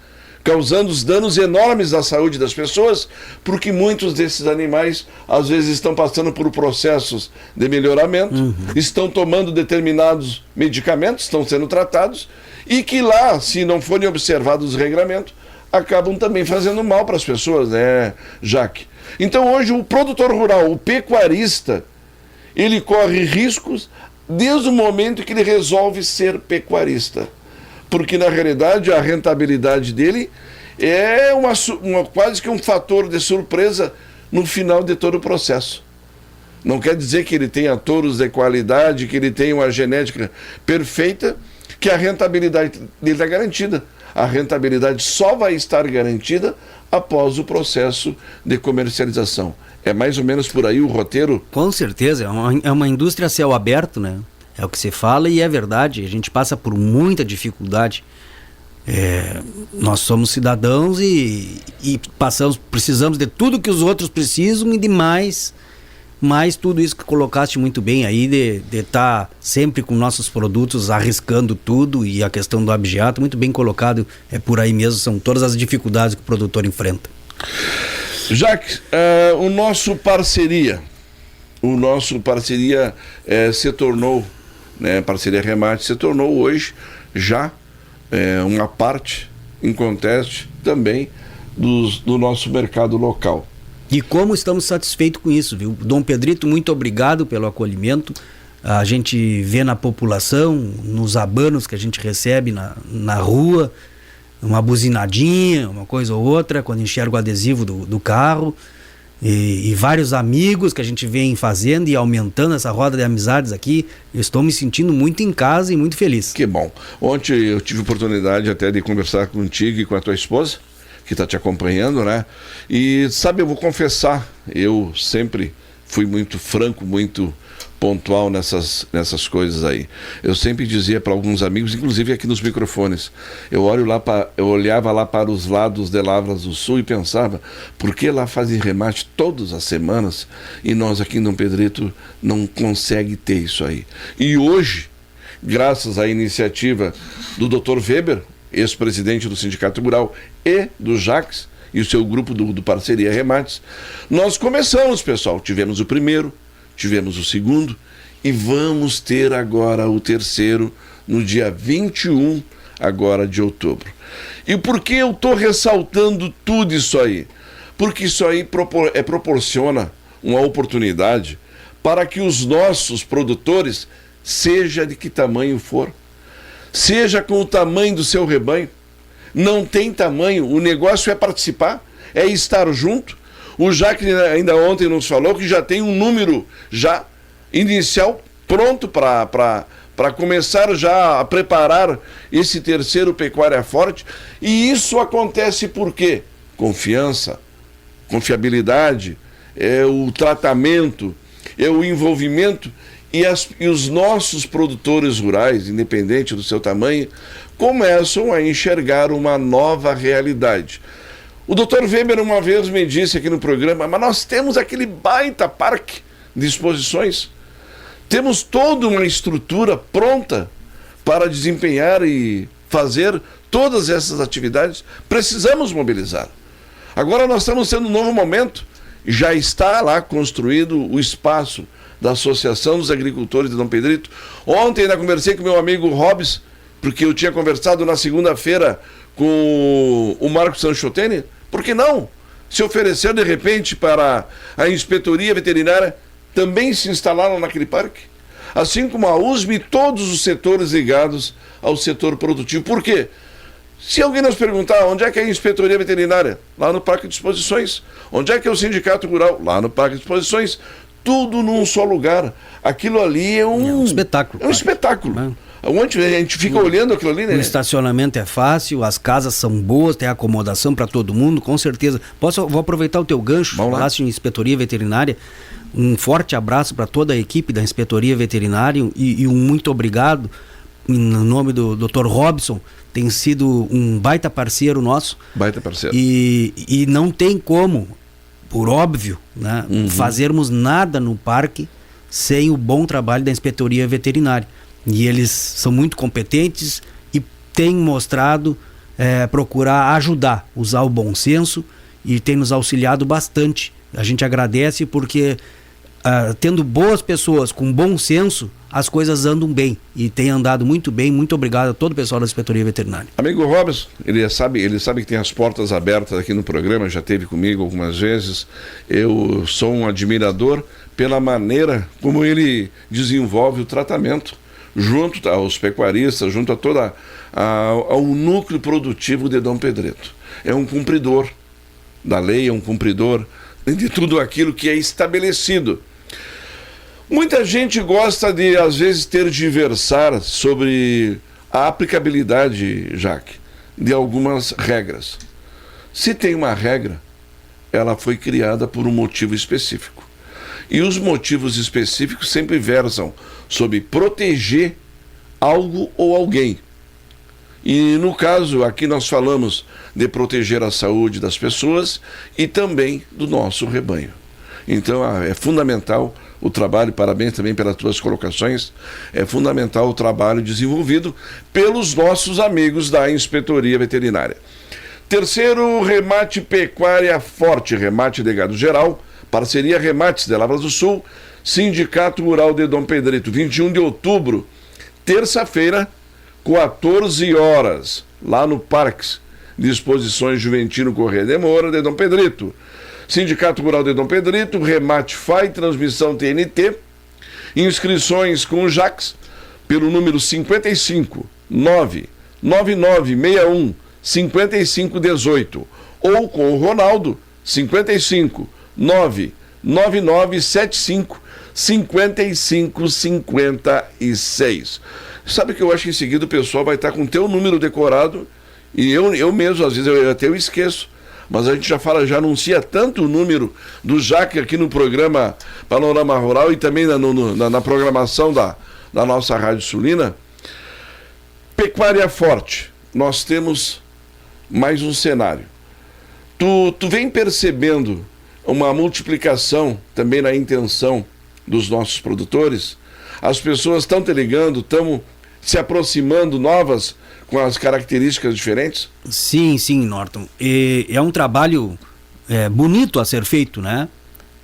causando os danos enormes à saúde das pessoas, porque muitos desses animais às vezes estão passando por processos de melhoramento, estão tomando determinados medicamentos, estão sendo tratados, e que lá, se não forem observados os regramentos, acabam também fazendo mal para as pessoas, né, Jaque? Então hoje o produtor rural, o pecuarista, ele corre riscos desde o momento que ele resolve ser pecuarista. Porque na realidade a rentabilidade dele é quase que um fator de surpresa no final de todo o processo. Não quer dizer que ele tenha touros de qualidade, que ele tenha uma genética perfeita, que a rentabilidade dele está garantida. A rentabilidade só vai estar garantida após o processo de comercialização. É mais ou menos por aí o roteiro? Com certeza, é uma indústria a céu aberto, né? É o que se fala e é verdade. A gente passa por muita dificuldade. Nós somos cidadãos e precisamos de tudo que os outros precisam e de mais tudo isso que colocaste muito bem aí, de estar sempre com nossos produtos arriscando tudo, e a questão do abigeato, muito bem colocado, é por aí mesmo, são todas as dificuldades que o produtor enfrenta. Jacques, o nosso parceria se tornou, né, parceria Remate, se tornou hoje já uma parte inconteste também do nosso mercado local. E como estamos satisfeitos com isso, viu? Dom Pedrito, muito obrigado pelo acolhimento. A gente vê na população, nos abanos que a gente recebe na rua, uma buzinadinha, uma coisa ou outra, quando enxerga o adesivo do carro, e vários amigos que a gente vem fazendo e aumentando essa roda de amizades aqui. Eu estou me sentindo muito em casa e muito feliz. Que bom. Ontem eu tive oportunidade até de conversar contigo e com a tua esposa, que está te acompanhando, né? E sabe, eu vou confessar, eu sempre fui muito franco, muito pontual nessas coisas aí. Eu sempre dizia para alguns amigos, inclusive aqui nos microfones, eu olhava lá para os lados de Lavras do Sul e pensava, por que lá fazem remate todas as semanas e nós aqui em Dom Pedrito não consegue ter isso aí? E hoje, graças à iniciativa do Dr. Weber, ex-presidente do Sindicato Rural, e do Jacques e o seu grupo do Parceria Remates, nós começamos, pessoal. Tivemos o primeiro, tivemos o segundo e vamos ter agora o terceiro no dia 21 agora de outubro. E por que eu estou ressaltando tudo isso aí? Porque isso aí proporciona uma oportunidade para que os nossos produtores, seja de que tamanho for, seja com o tamanho do seu rebanho, não tem tamanho, o negócio é participar, é estar junto. O Jacques ainda ontem nos falou que já tem um número já inicial pronto para começar já a preparar esse terceiro Pecuária Forte. E isso acontece por quê? Confiança, confiabilidade, o tratamento, o envolvimento. E os nossos produtores rurais, independente do seu tamanho, começam a enxergar uma nova realidade. O Dr. Weber uma vez me disse aqui no programa, mas nós temos aquele baita parque de exposições, temos toda uma estrutura pronta para desempenhar e fazer todas essas atividades, precisamos mobilizar. Agora nós estamos tendo um novo momento, já está lá construído o espaço da Associação dos Agricultores de Dom Pedrito. Ontem ainda conversei com meu amigo Robes, porque eu tinha conversado na segunda-feira com o Marcos Sanchotene. Por que não se oferecer de repente para a Inspetoria Veterinária também se instalaram naquele parque? Assim como a USM e todos os setores ligados ao setor produtivo. Por quê? Se alguém nos perguntar onde é que é a Inspetoria Veterinária, lá no Parque de Exposições. Onde é que é o Sindicato Rural? Lá no Parque de Exposições. Tudo num só lugar. Aquilo ali é um espetáculo. É um espetáculo. Onde a gente fica olhando aquilo ali, né? O estacionamento é fácil, as casas são boas, tem acomodação para todo mundo, com certeza. Vou aproveitar o teu gancho, falaste em Inspetoria Veterinária. Um forte abraço para toda a equipe da Inspetoria Veterinária e um muito obrigado no nome do Dr. Robson. Tem sido um baita parceiro nosso. Baita parceiro. E não tem como por óbvio, né, fazermos nada no parque sem o bom trabalho da inspetoria veterinária. E eles são muito competentes e têm mostrado procurar ajudar, usar o bom senso, e tem nos auxiliado bastante. A gente agradece porque tendo boas pessoas com bom senso, as coisas andam bem e tem andado muito bem. Muito obrigado a todo o pessoal da inspetoria veterinária. Amigo Robson, ele sabe que tem as portas abertas aqui no programa, já esteve comigo algumas vezes. Eu sou um admirador pela maneira como ele desenvolve o tratamento junto aos pecuaristas, junto a ao núcleo produtivo de Dom Pedreto. É um cumpridor da lei, é um cumpridor de tudo aquilo que é estabelecido. Muita gente gosta de, às vezes, tergiversar sobre a aplicabilidade, Jaque, de algumas regras. Se tem uma regra, ela foi criada por um motivo específico. E os motivos específicos sempre versam sobre proteger algo ou alguém. E no caso, aqui nós falamos de proteger a saúde das pessoas e também do nosso rebanho. Então é fundamental o trabalho, parabéns também pelas tuas colocações, é fundamental o trabalho desenvolvido pelos nossos amigos da Inspetoria Veterinária. Terceiro, Remate Pecuária Forte, remate de gado geral, parceria Remates de Lavras do Sul, Sindicato Rural de Dom Pedrito, 21 de outubro, terça-feira, 14 horas, lá no Parques de Exposições Juventino Corrêa de Moura de Dom Pedrito. Sindicato Rural de Dom Pedrito, remate FAI, transmissão TNT, inscrições com o Jax, pelo número 55 99961 5518, ou com o Ronaldo, 55 99975 5556. Sabe que eu acho que em seguida o pessoal vai estar com o teu número decorado, e eu mesmo, às vezes, eu até esqueço. Mas a gente já anuncia tanto o número do Jaque aqui no programa Panorama Rural e também na programação da nossa Rádio Sulina. Pecuária Forte, nós temos mais um cenário. Tu vem percebendo uma multiplicação também na intenção dos nossos produtores? As pessoas estão te ligando, estão se aproximando novas com as características diferentes? Sim, Norton. É um trabalho bonito a ser feito, né?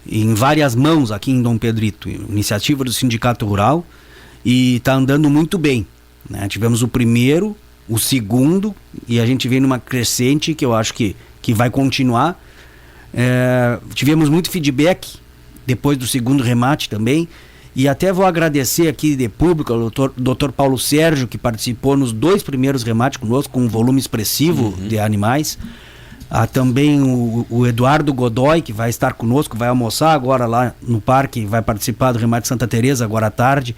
Em várias mãos aqui em Dom Pedrito. Iniciativa do Sindicato Rural, e está andando muito bem, né? Tivemos o primeiro, o segundo, e a gente vem numa crescente que eu acho que vai continuar. Tivemos muito feedback depois do segundo remate também. E até vou agradecer aqui de público ao Dr. Paulo Sérgio, que participou nos 2 primeiros remates conosco, com um volume expressivo de animais. Também o Eduardo Godoy, que vai estar conosco, vai almoçar agora lá no parque, vai participar do remate Santa Teresa agora à tarde,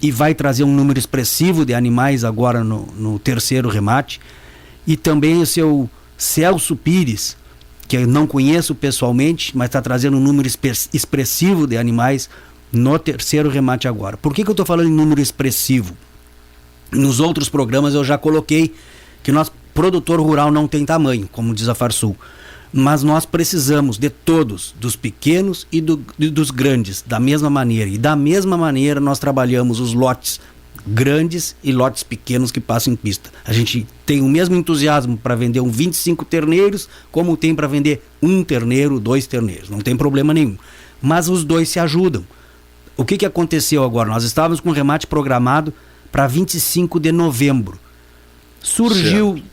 e vai trazer um número expressivo de animais agora no terceiro remate. E também o seu Celso Pires, que eu não conheço pessoalmente, mas está trazendo um número expressivo de animais no terceiro remate agora. Por que eu estou falando em número expressivo? Nos outros programas eu já coloquei que nosso produtor rural não tem tamanho, como diz a Farsul, mas nós precisamos de todos, dos pequenos e dos grandes, da mesma maneira. E da mesma maneira nós trabalhamos os lotes grandes e lotes pequenos que passam em pista. A gente tem o mesmo entusiasmo para vender 25 terneiros, como tem para vender 1 terneiro, 2 terneiros. Não tem problema nenhum. Mas os dois se ajudam. O que aconteceu agora? Nós estávamos com o remate programado para 25 de novembro. Surgiu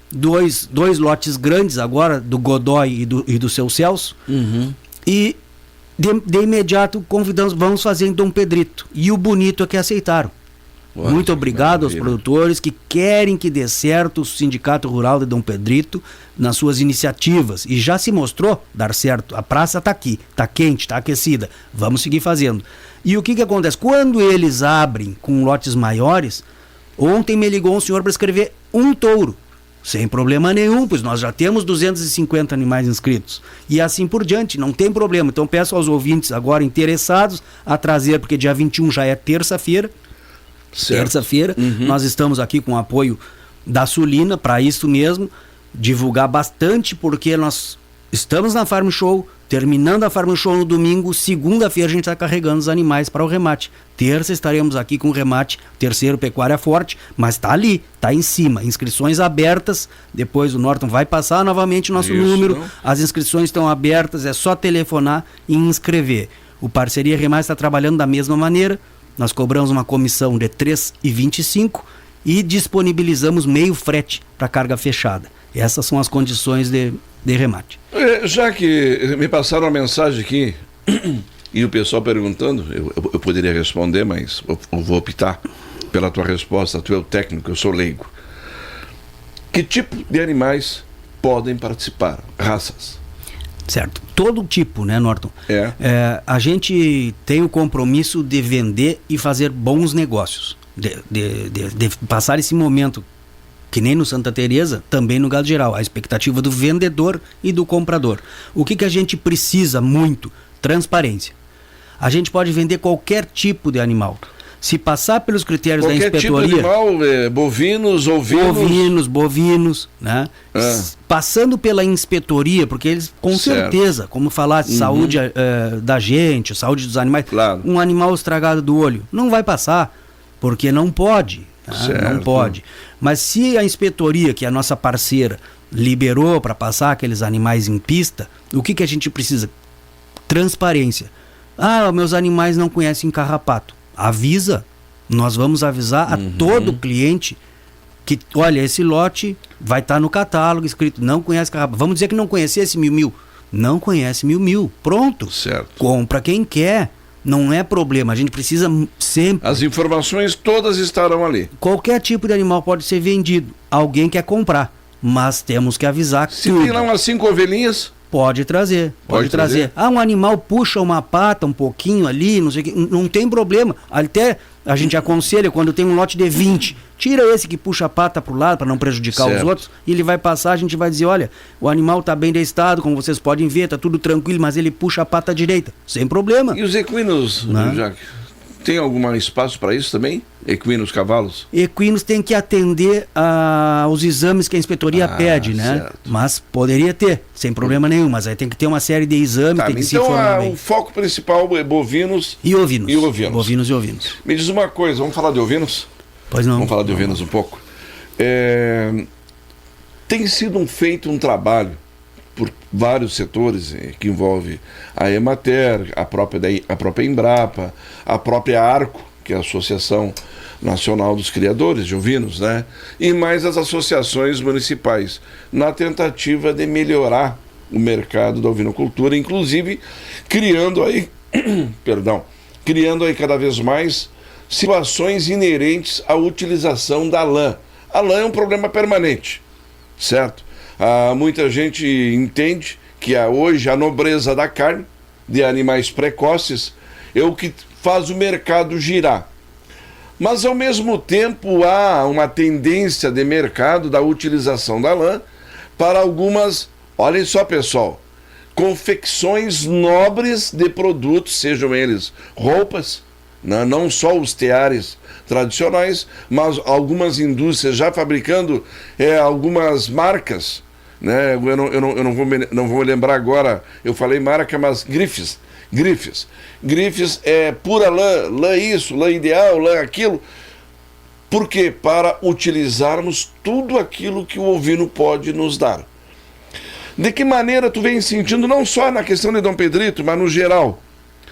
dois lotes grandes agora, do Godoy e do seu Celso. E de imediato convidamos, vamos fazer em Dom Pedrito. E o bonito é que aceitaram. Muito obrigado aos produtores que querem que dê certo o Sindicato Rural de Dom Pedrito nas suas iniciativas, e já se mostrou dar certo. A praça está aqui, está quente, está aquecida, vamos seguir fazendo. E o que acontece? Quando eles abrem com lotes maiores, ontem me ligou um senhor para escrever 1 touro, sem problema nenhum, pois nós já temos 250 animais inscritos, e assim por diante, não tem problema. Então peço aos ouvintes agora interessados a trazer, porque dia 21 já é terça-feira. Terça-feira, nós estamos aqui com o apoio da Sulina para isso mesmo, divulgar bastante, porque nós estamos na Farm Show, terminando a Farm Show no domingo, segunda-feira a gente está carregando os animais para o remate. Terça estaremos aqui com o remate, terceiro Pecuária Forte, mas está ali, está em cima, inscrições abertas, depois o Norton vai passar novamente o nosso número, as inscrições estão abertas, é só telefonar e inscrever. O Parceria Remate está trabalhando da mesma maneira, nós cobramos uma comissão de R$ 3,25 e disponibilizamos meio frete para carga fechada. Essas são as condições de remate. Já que me passaram uma mensagem aqui e o pessoal perguntando, eu poderia responder, mas eu vou optar pela tua resposta. Tu é o técnico, eu sou leigo. Que tipo de animais podem participar? Raças? Certo. Todo tipo, né, Norton? A gente tem o compromisso de vender e fazer bons negócios. De passar esse momento, que nem no Santa Teresa, também no gado geral. A expectativa do vendedor e do comprador. O que a gente precisa muito? Transparência. A gente pode vender qualquer tipo de animal. Se passar pelos critérios da inspetoria... Qualquer tipo de animal, bovinos, ovinos... Bovinos, né? Passando pela inspetoria, porque eles, com certeza, como falar de saúde da gente, saúde dos animais, claro. Um animal estragado do olho, não vai passar, porque não pode, né? Não pode. Mas se a inspetoria, que é a nossa parceira, liberou para passar aqueles animais em pista, o que a gente precisa? Transparência. Meus animais não conhecem carrapato. Avisa, nós vamos avisar a todo cliente que, olha, esse lote vai estar no catálogo escrito, não conhece carrapato. Vamos dizer que não conhecia esse mil. Não conhece mil. Pronto. Certo. Compra quem quer. Não é problema. A gente precisa sempre... As informações todas estarão ali. Qualquer tipo de animal pode ser vendido. Alguém quer comprar. Mas temos que avisar. Se tem lá umas 5 ovelhinhas... Pode trazer. Um animal puxa uma pata um pouquinho ali, não sei o que, não tem problema. Até a gente aconselha, quando tem um lote de 20, tira esse que puxa a pata para o lado, para não prejudicar os outros, e ele vai passar, a gente vai dizer, olha, o animal está bem destado, como vocês podem ver, está tudo tranquilo, mas ele puxa a pata direita, sem problema. E os equinos, Jaque? Tem algum espaço para isso também? Equinos, cavalos? Equinos tem que atender aos exames que a inspetoria pede, né? Certo. Mas poderia ter, sem problema nenhum. Mas aí tem que ter uma série de exames, tem que se informar bem. O foco principal é bovinos e ovinos. Bovinos e ovinos. Me diz uma coisa, vamos falar de ovinos? Pois não. Vamos falar de ovinos um pouco. Tem sido feito um trabalho por vários setores que envolve a Emater, a própria Embrapa, a própria Arco, que é a Associação Nacional dos Criadores de Ovinos, né? E mais as associações municipais, na tentativa de melhorar o mercado da ovinocultura, inclusive criando aí cada vez mais situações inerentes à utilização da lã. A lã é um problema permanente, certo? Muita gente entende que hoje a nobreza da carne de animais precoces é o que faz o mercado girar. Mas ao mesmo tempo há uma tendência de mercado da utilização da lã para algumas, olhem só pessoal, confecções nobres de produtos, sejam eles roupas, não só os teares tradicionais, mas algumas indústrias já fabricando algumas marcas, né? Eu não vou lembrar agora, eu falei marca, mas grifes é pura lã isso, lã ideal, lã aquilo. Por quê? Para utilizarmos tudo aquilo que o ovino pode nos dar. De que maneira tu vem sentindo, não só na questão de Dom Pedrito, mas no geral,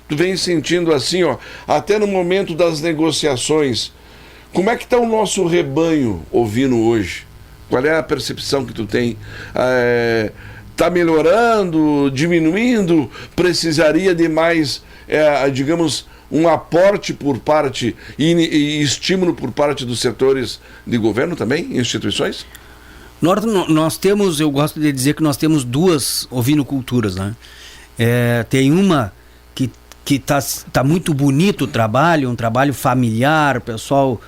tu vem sentindo assim, até no momento das negociações, como é que está o nosso rebanho ovino hoje? Qual é a percepção que tu tem? Está melhorando, diminuindo? Precisaria de mais, digamos, um aporte por parte e estímulo por parte dos setores de governo também, instituições? Nós temos, eu gosto de dizer que nós temos duas ovinoculturas, né? Tem uma que tá muito bonito o trabalho, um trabalho familiar, o pessoal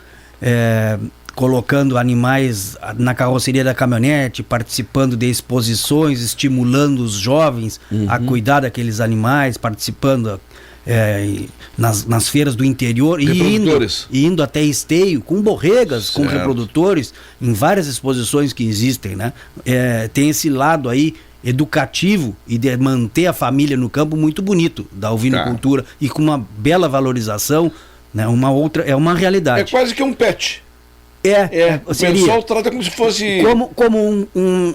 colocando animais na carroceria da caminhonete, participando de exposições, estimulando os jovens a cuidar daqueles animais, participando nas feiras do interior e indo até Esteio, com borregas, com reprodutores, em várias exposições que existem, né? Tem esse lado aí educativo e de manter a família no campo muito bonito da ovinocultura e com uma bela valorização, né? É uma realidade. É quase que um pet. O seria. pessoal trata como se fosse... Como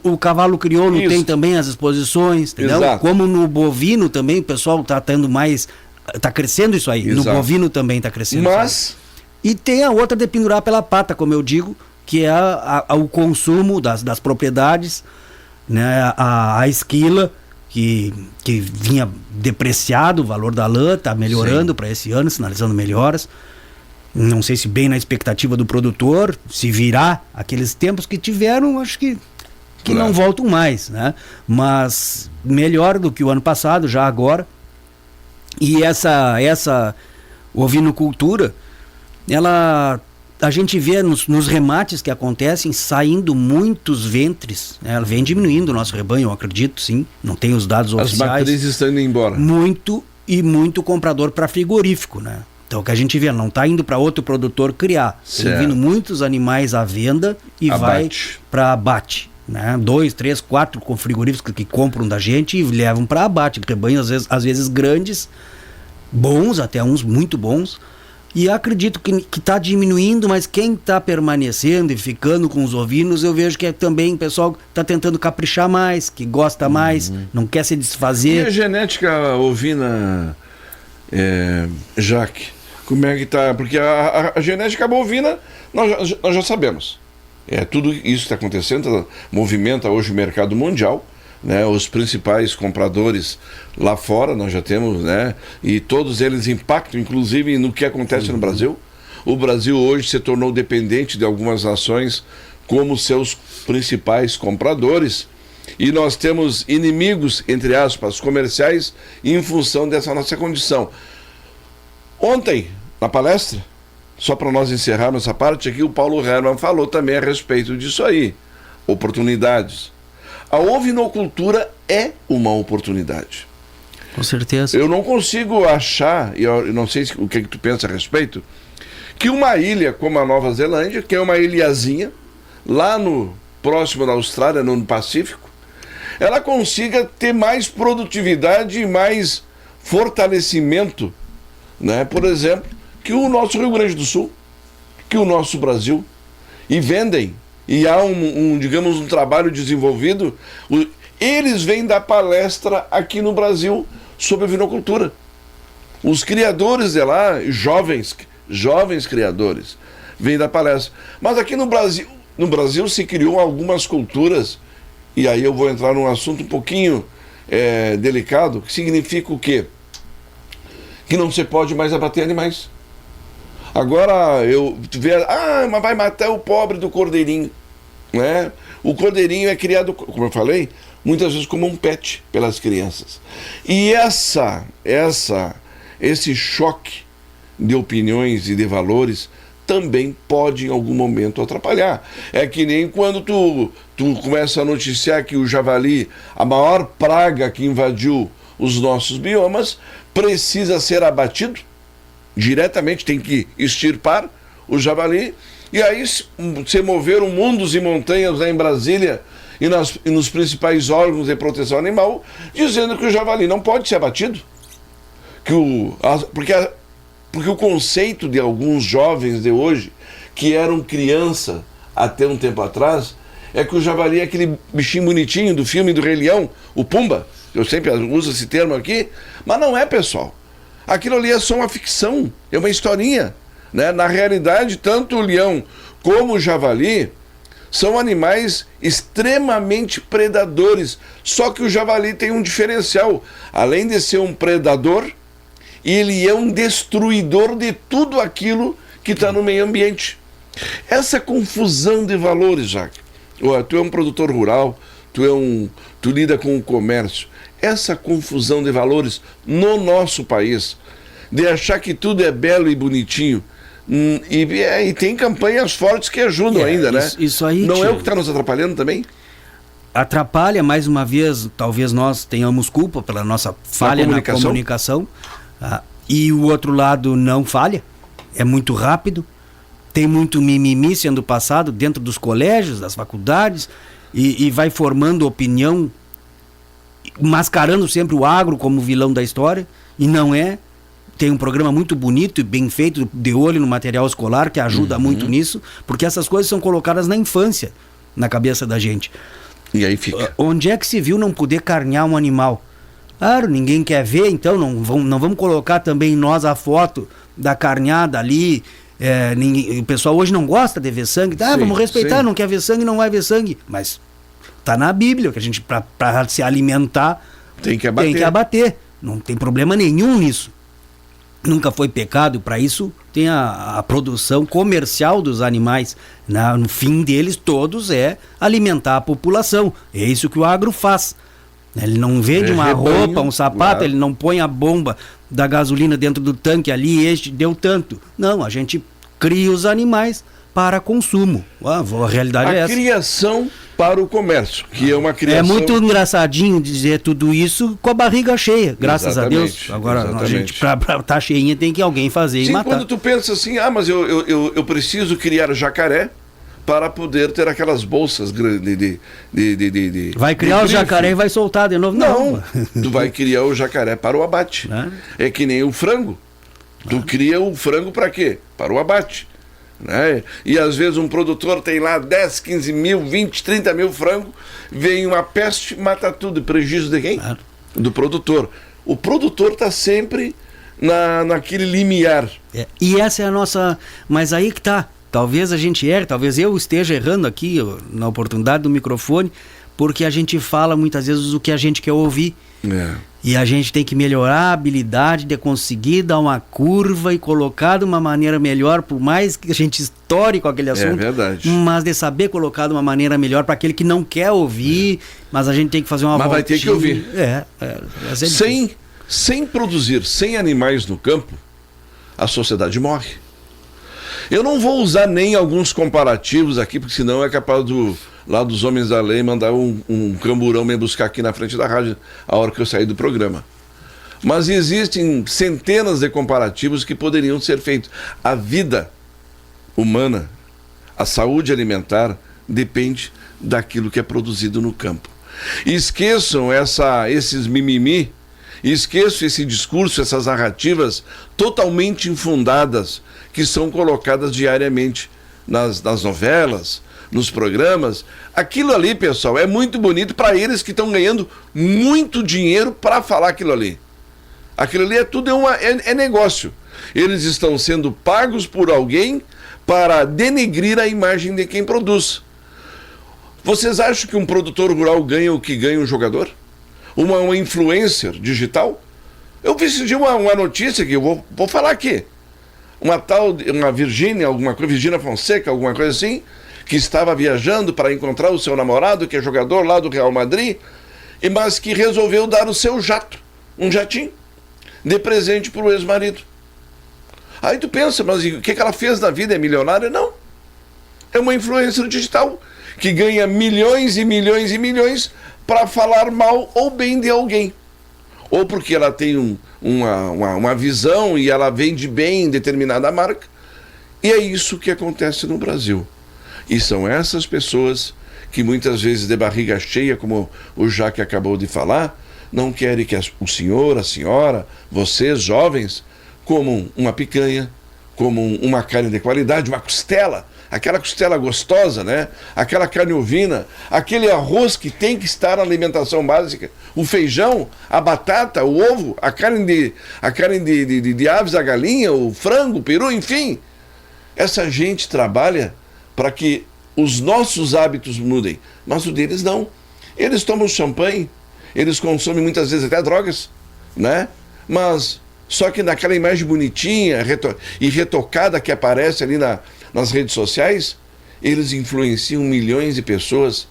o cavalo crioulo tem também as exposições, entendeu? Exato. Como no bovino também o pessoal está tendo mais... Está crescendo isso aí. Exato. No bovino também está crescendo Mas... isso aí. E tem a outra de pendurar pela pata, como eu digo, que é o consumo das propriedades, né? A esquila, que vinha depreciado o valor da lã, está melhorando para esse ano, sinalizando melhoras. Não sei se bem na expectativa do produtor, se virá aqueles tempos que tiveram, acho que não voltam mais, né? Mas melhor do que o ano passado, já agora. E essa ovinocultura, a gente vê nos remates que acontecem, saindo muitos ventres, né? Ela vem diminuindo o nosso rebanho, eu acredito, sim. Não tenho os dados oficiais. As matrizes estão indo embora. Muito comprador para frigorífico, né? Então o que a gente vê, não está indo para outro produtor criar. Tem vindo muitos animais à venda e vai para abate. Né? 2, 3, 4 com frigoríficos que compram da gente e levam para abate. Rebanhos às vezes grandes, bons, até uns muito bons. E acredito que está diminuindo, mas quem está permanecendo e ficando com os ovinos, eu vejo que também o pessoal está tentando caprichar mais, que gosta mais, não quer se desfazer. E a genética ovina, Jaque? Como é que está? Porque a genética bovina, nós já sabemos. Tudo isso que está acontecendo movimenta hoje o mercado mundial, né? Os principais compradores lá fora, nós já temos, né? E todos eles impactam, inclusive, no que acontece no Brasil. O Brasil hoje se tornou dependente de algumas nações como seus principais compradores. E nós temos inimigos, entre aspas, comerciais, em função dessa nossa condição. Ontem, na palestra, só para nós encerrarmos essa parte aqui, o Paulo Hermann falou também a respeito disso aí. Oportunidades. A ovinocultura é uma oportunidade. Com certeza. Eu não consigo achar, e eu não sei o que tu pensa a respeito, que uma ilha como a Nova Zelândia, que é uma ilhazinha, lá no próximo da Austrália, no Pacífico, ela consiga ter mais produtividade e mais fortalecimento, né? Por exemplo, que o nosso Rio Grande do Sul, que o nosso Brasil, e vendem, e há digamos, um trabalho desenvolvido. Eles vêm dar palestra aqui no Brasil sobre ovinocultura. Os criadores de lá, jovens criadores, vêm dar palestra. Mas aqui no Brasil se criou algumas culturas, e aí eu vou entrar num assunto um pouquinho delicado, que significa o quê? Que não se pode mais abater animais. Agora, tu vê, mas vai matar o pobre do cordeirinho, né? O cordeirinho é criado, como eu falei, muitas vezes como um pet pelas crianças. E esse choque de opiniões e de valores também pode em algum momento atrapalhar. É que nem quando tu começa a noticiar que o javali, a maior praga que invadiu os nossos biomas, precisa ser abatido diretamente, tem que extirpar o javali, e aí se moveram mundos e montanhas lá em Brasília e nos principais órgãos de proteção animal, dizendo que o javali não pode ser abatido, porque o conceito de alguns jovens de hoje, que eram criança até um tempo atrás, é que o javali é aquele bichinho bonitinho do filme do Rei Leão, o Pumba. Eu sempre uso esse termo aqui, mas não é, pessoal. Aquilo ali é só uma ficção, é uma historinha, né? Na realidade, tanto o leão como o javali são animais extremamente predadores. Só que o javali tem um diferencial. Além de ser um predador, ele é um destruidor de tudo aquilo que está no meio ambiente. Essa confusão de valores, Jaque. Tu é um produtor rural, tu lida com o comércio. Essa confusão de valores no nosso país, de achar que tudo é belo e bonitinho, e tem campanhas fortes que ajudam ainda, né? Isso aí, não é o que está nos atrapalhando também? Atrapalha, mais uma vez, talvez nós tenhamos culpa pela nossa falha na comunicação, e o outro lado não falha, é muito rápido, tem muito mimimi sendo passado dentro dos colégios, das faculdades, e vai formando opinião mascarando sempre o agro como vilão da história, e não é. Tem um programa muito bonito e bem feito, de olho no material escolar, que ajuda muito nisso, porque essas coisas são colocadas na infância, na cabeça da gente. E aí fica. Onde é que se viu não poder carnear um animal? Claro, ninguém quer ver, então não vamos colocar também nós a foto da carneada ali. O pessoal hoje não gosta de ver sangue. Sim, vamos respeitar, sim. não quer ver sangue, não vai ver sangue. Mas tá na Bíblia, que a gente, para se alimentar, Tem que abater. tem que abater. Não tem problema nenhum nisso. Nunca foi pecado, para isso tem a produção comercial dos animais. No fim deles, todos é alimentar a população. É isso que o agro faz. Ele não vende uma rebanho, roupa, um sapato, claro. ele não põe a bomba da gasolina dentro do tanque ali, deu tanto. Não, a gente cria os animais para consumo. A realidade é A essa. criação para o comércio, que é uma criação... É muito engraçadinho dizer tudo isso com a barriga cheia, graças a Deus. Exatamente, Agora, a exatamente. gente, pra estar cheinha, tem que alguém fazer Sim, e matar. quando tu pensa assim, mas eu preciso criar jacaré para poder ter aquelas bolsas grandes de Vai criar de o jacaré e vai soltar de novo? Não, tu vai criar o jacaré para o abate. É que nem o frango. Tu cria o frango para quê? Para o abate. Né? E às vezes um produtor tem lá 10, 15 mil, 20, 30 mil frangos, vem uma peste, mata tudo. Prejuízo de quem? Claro. Do produtor. O produtor está sempre naquele limiar. E essa é a nossa... Mas aí que tá. Talvez a gente erre, talvez eu esteja errando aqui na oportunidade do microfone, porque a gente fala muitas vezes o que a gente quer ouvir. E a gente tem que melhorar a habilidade de conseguir dar uma curva e colocar de uma maneira melhor, por mais que a gente estoure com aquele assunto. É verdade. Mas de saber colocar de uma maneira melhor para aquele que não quer ouvir, mas a gente tem que fazer uma voltinha. Mas vai ter que ouvir. Sem produzir, sem animais no campo, a sociedade morre. Eu não vou usar nem alguns comparativos aqui, porque senão é capaz lá dos homens da lei mandar um camburão me buscar aqui na frente da rádio a hora que eu sair do programa. Mas existem centenas de comparativos que poderiam ser feitos. A vida humana, a saúde alimentar, depende daquilo que é produzido no campo. Esqueçam esses mimimi, esqueçam esse discurso, essas narrativas totalmente infundadas que são colocadas diariamente nas novelas, nos programas. Aquilo ali, pessoal, é muito bonito para eles que estão ganhando muito dinheiro para falar aquilo ali. Aquilo ali é negócio. Eles estão sendo pagos por alguém para denegrir a imagem de quem produz. Vocês acham que um produtor rural ganha o que ganha um jogador? Uma influencer digital? Eu vi esse dia uma notícia que eu vou falar aqui. Uma Virgínia Fonseca, alguma coisa assim, que estava viajando para encontrar o seu namorado, que é jogador lá do Real Madrid, mas que resolveu dar o seu jato, um jatinho, de presente para o ex-marido. Aí tu pensa, mas o que ela fez na vida? É milionária? Não. É uma influencer digital que ganha milhões e milhões e milhões para falar mal ou bem de alguém. Ou porque ela tem uma visão e ela vende bem em determinada marca. E é isso que acontece no Brasil. E são essas pessoas que muitas vezes de barriga cheia, como o Jaque acabou de falar, não querem que o senhor, a senhora, vocês jovens, comam uma picanha, comam uma carne de qualidade, uma costela, aquela costela gostosa, né? Aquela carne ovina, aquele arroz que tem que estar na alimentação básica, o feijão, a batata, o ovo, a carne de aves, a galinha, o frango, o peru, enfim. Essa gente trabalha para que os nossos hábitos mudem, mas o deles não. Eles tomam champanhe, eles consomem muitas vezes até drogas, né? Mas só que naquela imagem bonitinha e retocada que aparece ali nas redes sociais, eles influenciam milhões de pessoas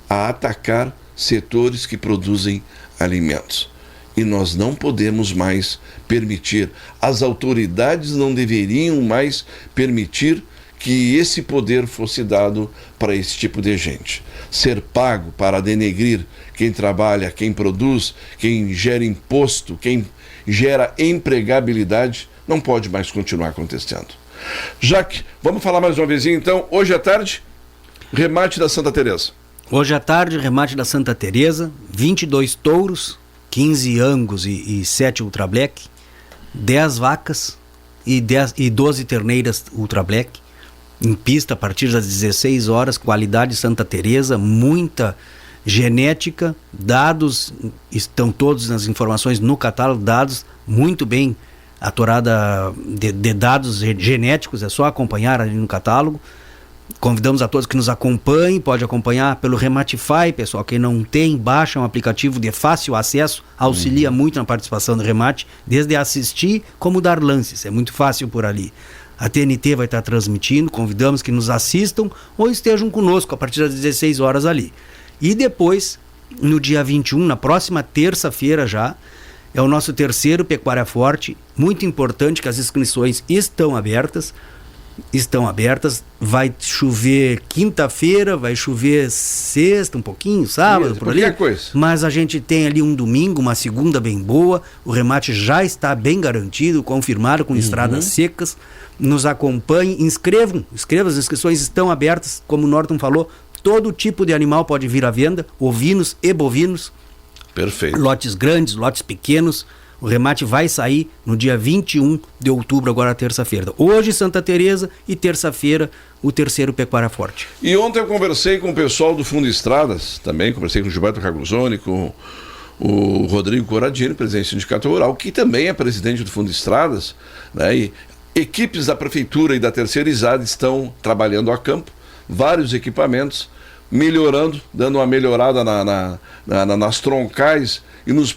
a atacar setores que produzem alimentos. E nós não podemos mais permitir, as autoridades não deveriam mais permitir que esse poder fosse dado para esse tipo de gente. Ser pago para denegrir quem trabalha, quem produz, quem gera imposto, quem gera empregabilidade, não pode mais continuar acontecendo. Jaque, vamos falar mais uma vez então, hoje à tarde, remate da Santa Teresa. Hoje à tarde, remate da Santa Teresa, 22 touros, 15 angus e 7 ultra black, 10 vacas e 12 terneiras ultra black, em pista a partir das 16 horas, qualidade Santa Teresa, muita genética, dados, estão todos nas informações no catálogo, dados muito bem atorada de dados genéticos, é só acompanhar ali no catálogo. Convidamos a todos que nos acompanhem, pode acompanhar pelo Rematify, pessoal, quem não tem, baixa um aplicativo de fácil acesso, auxilia muito na participação do remate, desde assistir como dar lances, é muito fácil por ali. A TNT vai estar transmitindo, convidamos que nos assistam ou estejam conosco a partir das 16 horas ali. E depois, no dia 21, na próxima terça-feira já, é o nosso terceiro Pecuária Forte, muito importante que as inscrições estão abertas, vai chover quinta-feira, vai chover sexta um pouquinho, sábado, por ali, coisa. Mas a gente tem ali um domingo, uma segunda bem boa, o remate já está bem garantido, confirmado com estradas secas, nos acompanhem, inscrevam, as inscrições estão abertas, como o Norton falou, todo tipo de animal pode vir à venda, ovinos e bovinos. Perfeito. Lotes grandes, lotes pequenos. O remate vai sair no dia 21 de outubro, agora terça-feira. Hoje Santa Teresa e terça-feira o terceiro Pecuária Forte. E ontem eu conversei com o pessoal do Fundo Estradas, também conversei com o Gilberto Ragusoni, com o Rodrigo Corradini, presidente do Sindicato Rural, que também é presidente do Fundo Estradas, né? E equipes da Prefeitura e da Terceirizada estão trabalhando a campo, vários equipamentos, melhorando, dando uma melhorada nas troncais e nas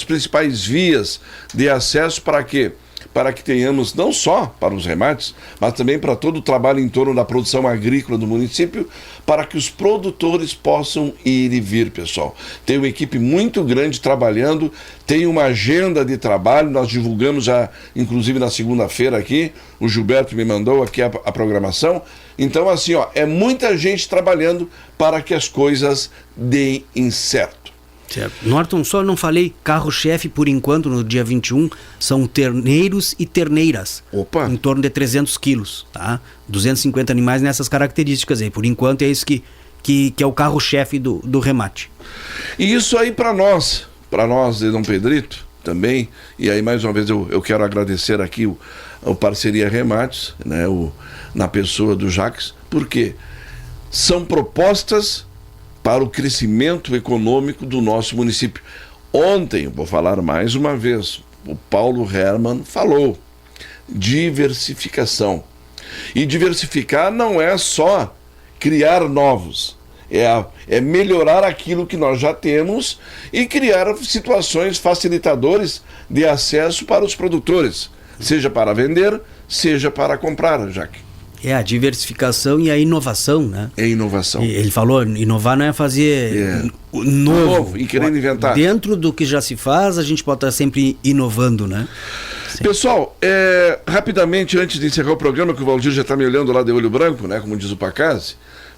principais vias de acesso para quê? Para que tenhamos não só para os remates, mas também para todo o trabalho em torno da produção agrícola do município, para que os produtores possam ir e vir, pessoal. Tem uma equipe muito grande trabalhando, tem uma agenda de trabalho, nós divulgamos já, inclusive na segunda-feira aqui, o Gilberto me mandou aqui a programação. Então, assim, ó, é muita gente trabalhando para que as coisas deem certo. Certo. Norton, só não falei, carro-chefe por enquanto no dia 21 são terneiros e terneiras. Opa! Em torno de 300 quilos, tá? 250 animais nessas características aí. Por enquanto é isso que é o carro-chefe do remate. E isso aí para nós de Dom Pedrito também, e aí mais uma vez eu quero agradecer aqui o Parceria Remates, né, na pessoa do Jacques, porque são propostas para o crescimento econômico do nosso município. Ontem, vou falar mais uma vez, o Paulo Hermann falou, diversificação. E diversificar não é só criar novos, é melhorar aquilo que nós já temos e criar situações facilitadoras de acesso para os produtores, seja para vender, seja para comprar, Jaque. É a diversificação e a inovação, né? É inovação. Ele falou, inovar não é fazer novo E querendo inventar. Dentro do que já se faz, a gente pode estar sempre inovando, né? Sim. Pessoal, rapidamente, antes de encerrar o programa, que o Valdir já está me olhando lá de olho branco, né? Como diz o Pacazzi,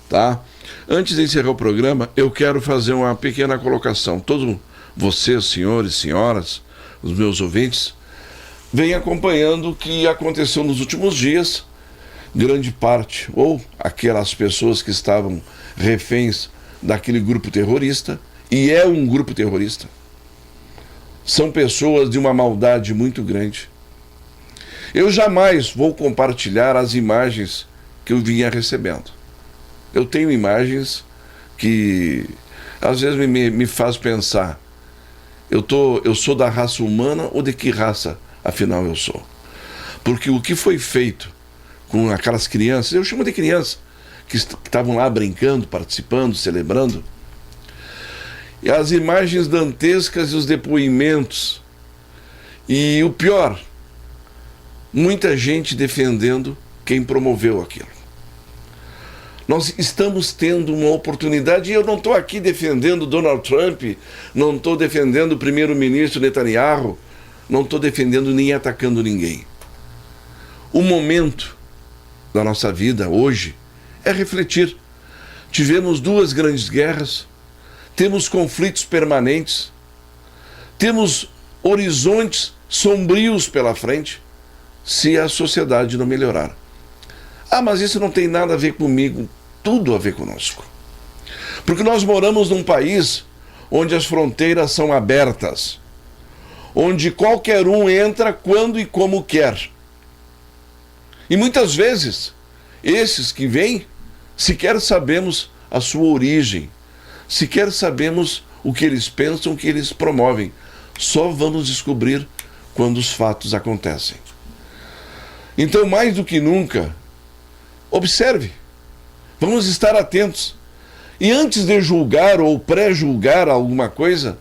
tá? Antes de encerrar o programa, eu quero fazer uma pequena colocação. Todos vocês, senhores, senhoras, os meus ouvintes, vêm acompanhando o que aconteceu nos últimos dias. Grande parte, ou aquelas pessoas que estavam reféns daquele grupo terrorista, e é um grupo terrorista, são pessoas de uma maldade muito grande. Eu jamais vou compartilhar as imagens que eu vinha recebendo. Eu tenho imagens que às vezes me faz pensar, eu sou da raça humana ou de que raça afinal eu sou? Porque o que foi feito com aquelas crianças, eu chamo de crianças, que estavam lá brincando, participando, celebrando, e as imagens dantescas e os depoimentos, e o pior, muita gente defendendo quem promoveu aquilo. Nós estamos tendo uma oportunidade, e eu não estou aqui defendendo Donald Trump, não estou defendendo o primeiro-ministro Netanyahu, não estou defendendo nem atacando ninguém. O momento da nossa vida hoje é refletir. Tivemos 2 grandes guerras, temos conflitos permanentes, temos horizontes sombrios pela frente, se a sociedade não melhorar. Mas isso não tem nada a ver comigo, tudo a ver conosco. Porque nós moramos num país onde as fronteiras são abertas, onde qualquer um entra quando e como quer. E muitas vezes, esses que vêm, sequer sabemos a sua origem, sequer sabemos o que eles pensam, o que eles promovem. Só vamos descobrir quando os fatos acontecem. Então, mais do que nunca, observe, vamos estar atentos. E antes de julgar ou pré-julgar alguma coisa,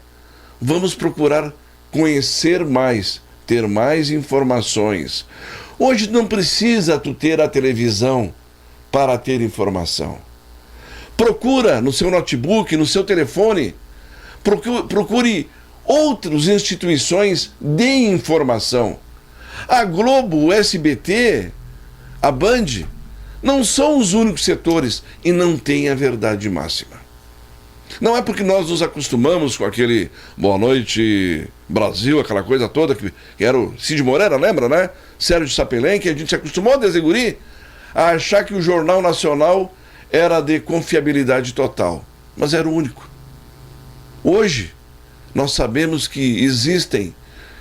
vamos procurar conhecer mais, ter mais informações. Hoje não precisa tu ter a televisão para ter informação. Procura no seu notebook, no seu telefone, procure outras instituições de informação. A Globo, o SBT, a Band, não são os únicos setores e não tem a verdade máxima. Não é porque nós nos acostumamos com aquele Boa Noite Brasil, aquela coisa toda, que era o Cid Moreira, lembra, né? Sérgio Sapelém, que a gente se acostumou desde guri a achar que o Jornal Nacional era de confiabilidade total, mas era o único. Hoje, nós sabemos que existem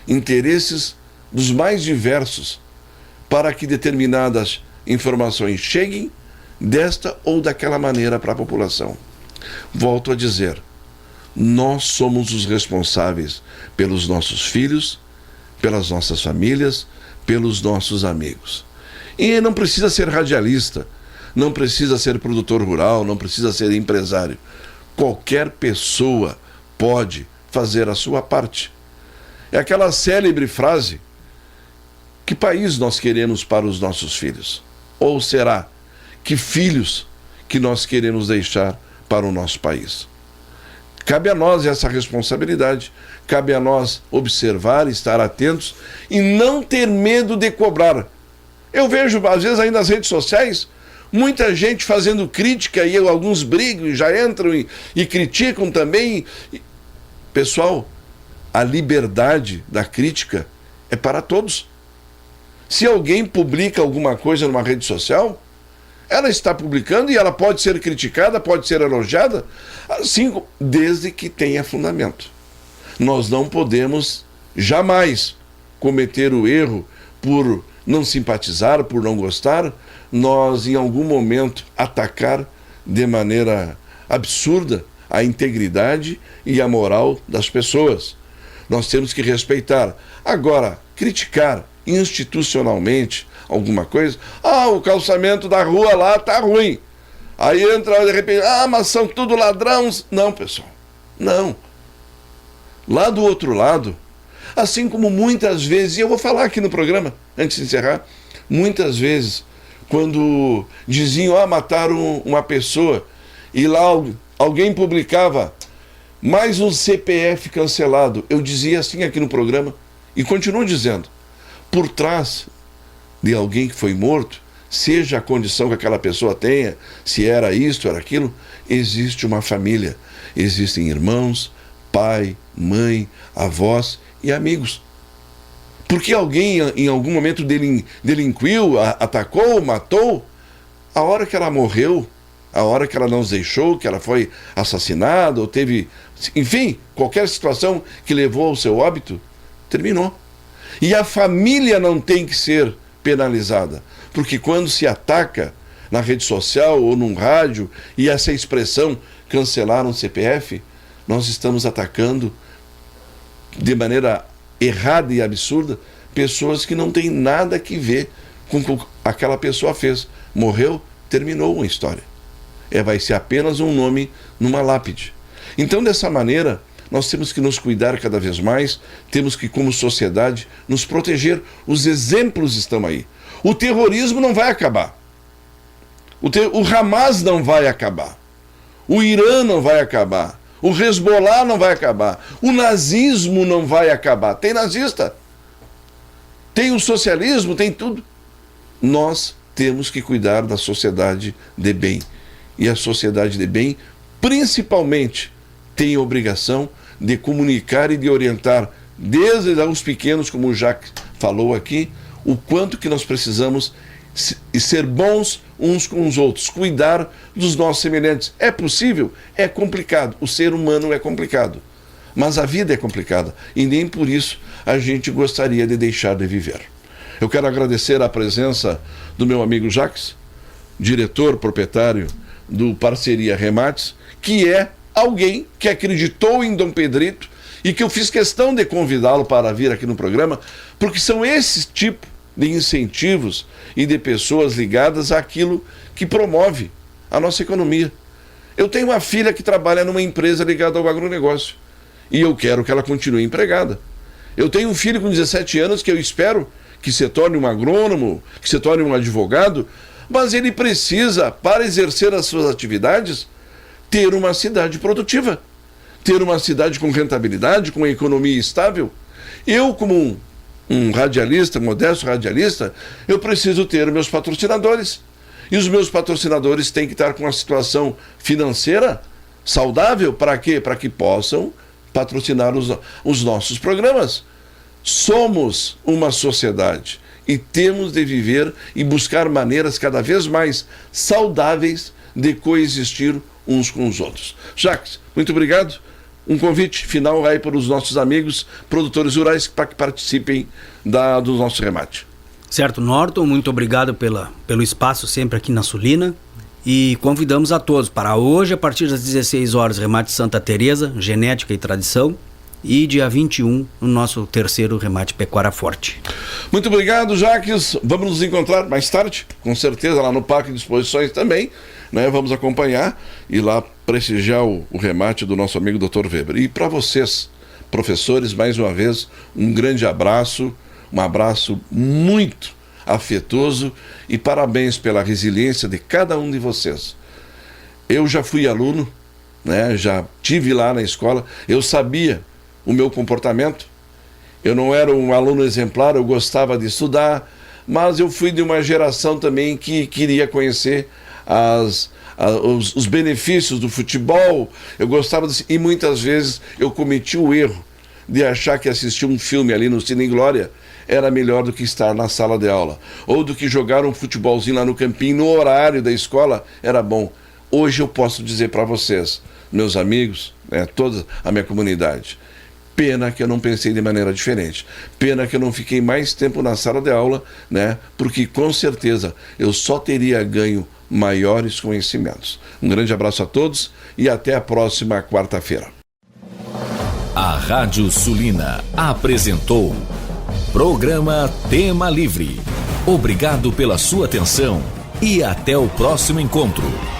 interesses dos mais diversos para que determinadas informações cheguem desta ou daquela maneira para a população. Volto a dizer, nós somos os responsáveis pelos nossos filhos, pelas nossas famílias, pelos nossos amigos. E não precisa ser radialista, não precisa ser produtor rural, não precisa ser empresário. Qualquer pessoa pode fazer a sua parte. É aquela célebre frase: que país nós queremos para os nossos filhos? Ou será que filhos que nós queremos deixar para o nosso país? Cabe a nós essa responsabilidade, cabe a nós observar, estar atentos e não ter medo de cobrar. Eu vejo, às vezes, aí nas redes sociais, muita gente fazendo crítica e alguns brigam e já entram e criticam também. Pessoal, a liberdade da crítica é para todos. Se alguém publica alguma coisa numa rede social, ela está publicando e ela pode ser criticada, pode ser elogiada, assim, desde que tenha fundamento. Nós não podemos jamais cometer o erro por não simpatizar, por não gostar, nós em algum momento atacar de maneira absurda a integridade e a moral das pessoas. Nós temos que respeitar. Agora, criticar institucionalmente alguma coisa, o calçamento da rua lá tá ruim. Aí entra de repente, mas são tudo ladrões. Não, pessoal, não. Lá do outro lado, assim como muitas vezes, e eu vou falar aqui no programa, antes de encerrar, muitas vezes, quando diziam, mataram uma pessoa, e lá alguém publicava mais um CPF cancelado, eu dizia assim aqui no programa, e continuo dizendo, por trás de alguém que foi morto, seja a condição que aquela pessoa tenha, se era isto, era aquilo, existe uma família, existem irmãos, pai, mãe, avós e amigos. Porque alguém em algum momento delinquiu, atacou, matou, a hora que ela morreu, a hora que ela nos deixou, que ela foi assassinada, ou teve, enfim, qualquer situação que levou ao seu óbito, terminou. E a família não tem que ser penalizada, porque quando se ataca na rede social ou num rádio, e essa expressão cancelaram o CPF, nós estamos atacando de maneira errada e absurda pessoas que não têm nada que ver com o que aquela pessoa fez. Morreu, terminou a história. Vai ser apenas um nome numa lápide. Então, dessa maneira, nós temos que nos cuidar cada vez mais, temos que, como sociedade, nos proteger. Os exemplos estão aí. O terrorismo não vai acabar. O Hamas não vai acabar. O Irã não vai acabar. O Hezbollah não vai acabar. O nazismo não vai acabar. Tem nazista. Tem o socialismo, tem tudo. Nós temos que cuidar da sociedade de bem. E a sociedade de bem, principalmente, tem a obrigação de comunicar e de orientar, desde os pequenos, como o Jacques falou aqui, o quanto que nós precisamos ser bons uns com os outros, cuidar dos nossos semelhantes. É possível? É complicado. O ser humano é complicado. Mas a vida é complicada e nem por isso a gente gostaria de deixar de viver. Eu quero agradecer a presença do meu amigo Jacques, diretor, proprietário do Parceria Remates, que é alguém que acreditou em Dom Pedrito e que eu fiz questão de convidá-lo para vir aqui no programa, porque são esse tipo de incentivos e de pessoas ligadas àquilo que promove a nossa economia. Eu tenho uma filha que trabalha numa empresa ligada ao agronegócio e eu quero que ela continue empregada. Eu tenho um filho com 17 anos que eu espero que se torne um agrônomo, que se torne um advogado, mas ele precisa, para exercer as suas atividades, ter uma cidade produtiva, ter uma cidade com rentabilidade, com economia estável. Eu, como um radialista, modesto radialista, eu preciso ter meus patrocinadores. E os meus patrocinadores têm que estar com uma situação financeira saudável. Para quê? Para que possam patrocinar os nossos programas. Somos uma sociedade e temos de viver e buscar maneiras cada vez mais saudáveis de coexistir uns com os outros. Jacques, muito obrigado. Um convite final aí para os nossos amigos produtores rurais para que participem do nosso remate. Certo, Norton, muito obrigado pelo espaço sempre aqui na Sulina e convidamos a todos para hoje, a partir das 16 horas, remate Santa Teresa, genética e tradição, e dia 21, no nosso terceiro remate Pecuária Forte. Muito obrigado, Jacques. Vamos nos encontrar mais tarde, com certeza, lá no Parque de Exposições também, né? Vamos acompanhar e lá prestigiar o remate do nosso amigo Dr. Weber. E para vocês, professores, mais uma vez, um grande abraço, um abraço muito afetuoso e parabéns pela resiliência de cada um de vocês. Eu já fui aluno, né? Já tive lá na escola, eu sabia o meu comportamento, eu não era um aluno exemplar, eu gostava de estudar, mas eu fui de uma geração também que queria conhecer os benefícios do futebol, eu gostava e muitas vezes eu cometi o erro de achar que assistir um filme ali no Cine Glória era melhor do que estar na sala de aula, ou do que jogar um futebolzinho lá no campinho no horário da escola era bom. Hoje eu posso dizer para vocês, meus amigos, né, toda a minha comunidade, pena que eu não pensei de maneira diferente. Pena que eu não fiquei mais tempo na sala de aula, né? Porque com certeza eu só teria ganho maiores conhecimentos. Um grande abraço a todos e até a próxima quarta-feira. A Rádio Sulina apresentou Programa Tema Livre. Obrigado pela sua atenção e até o próximo encontro.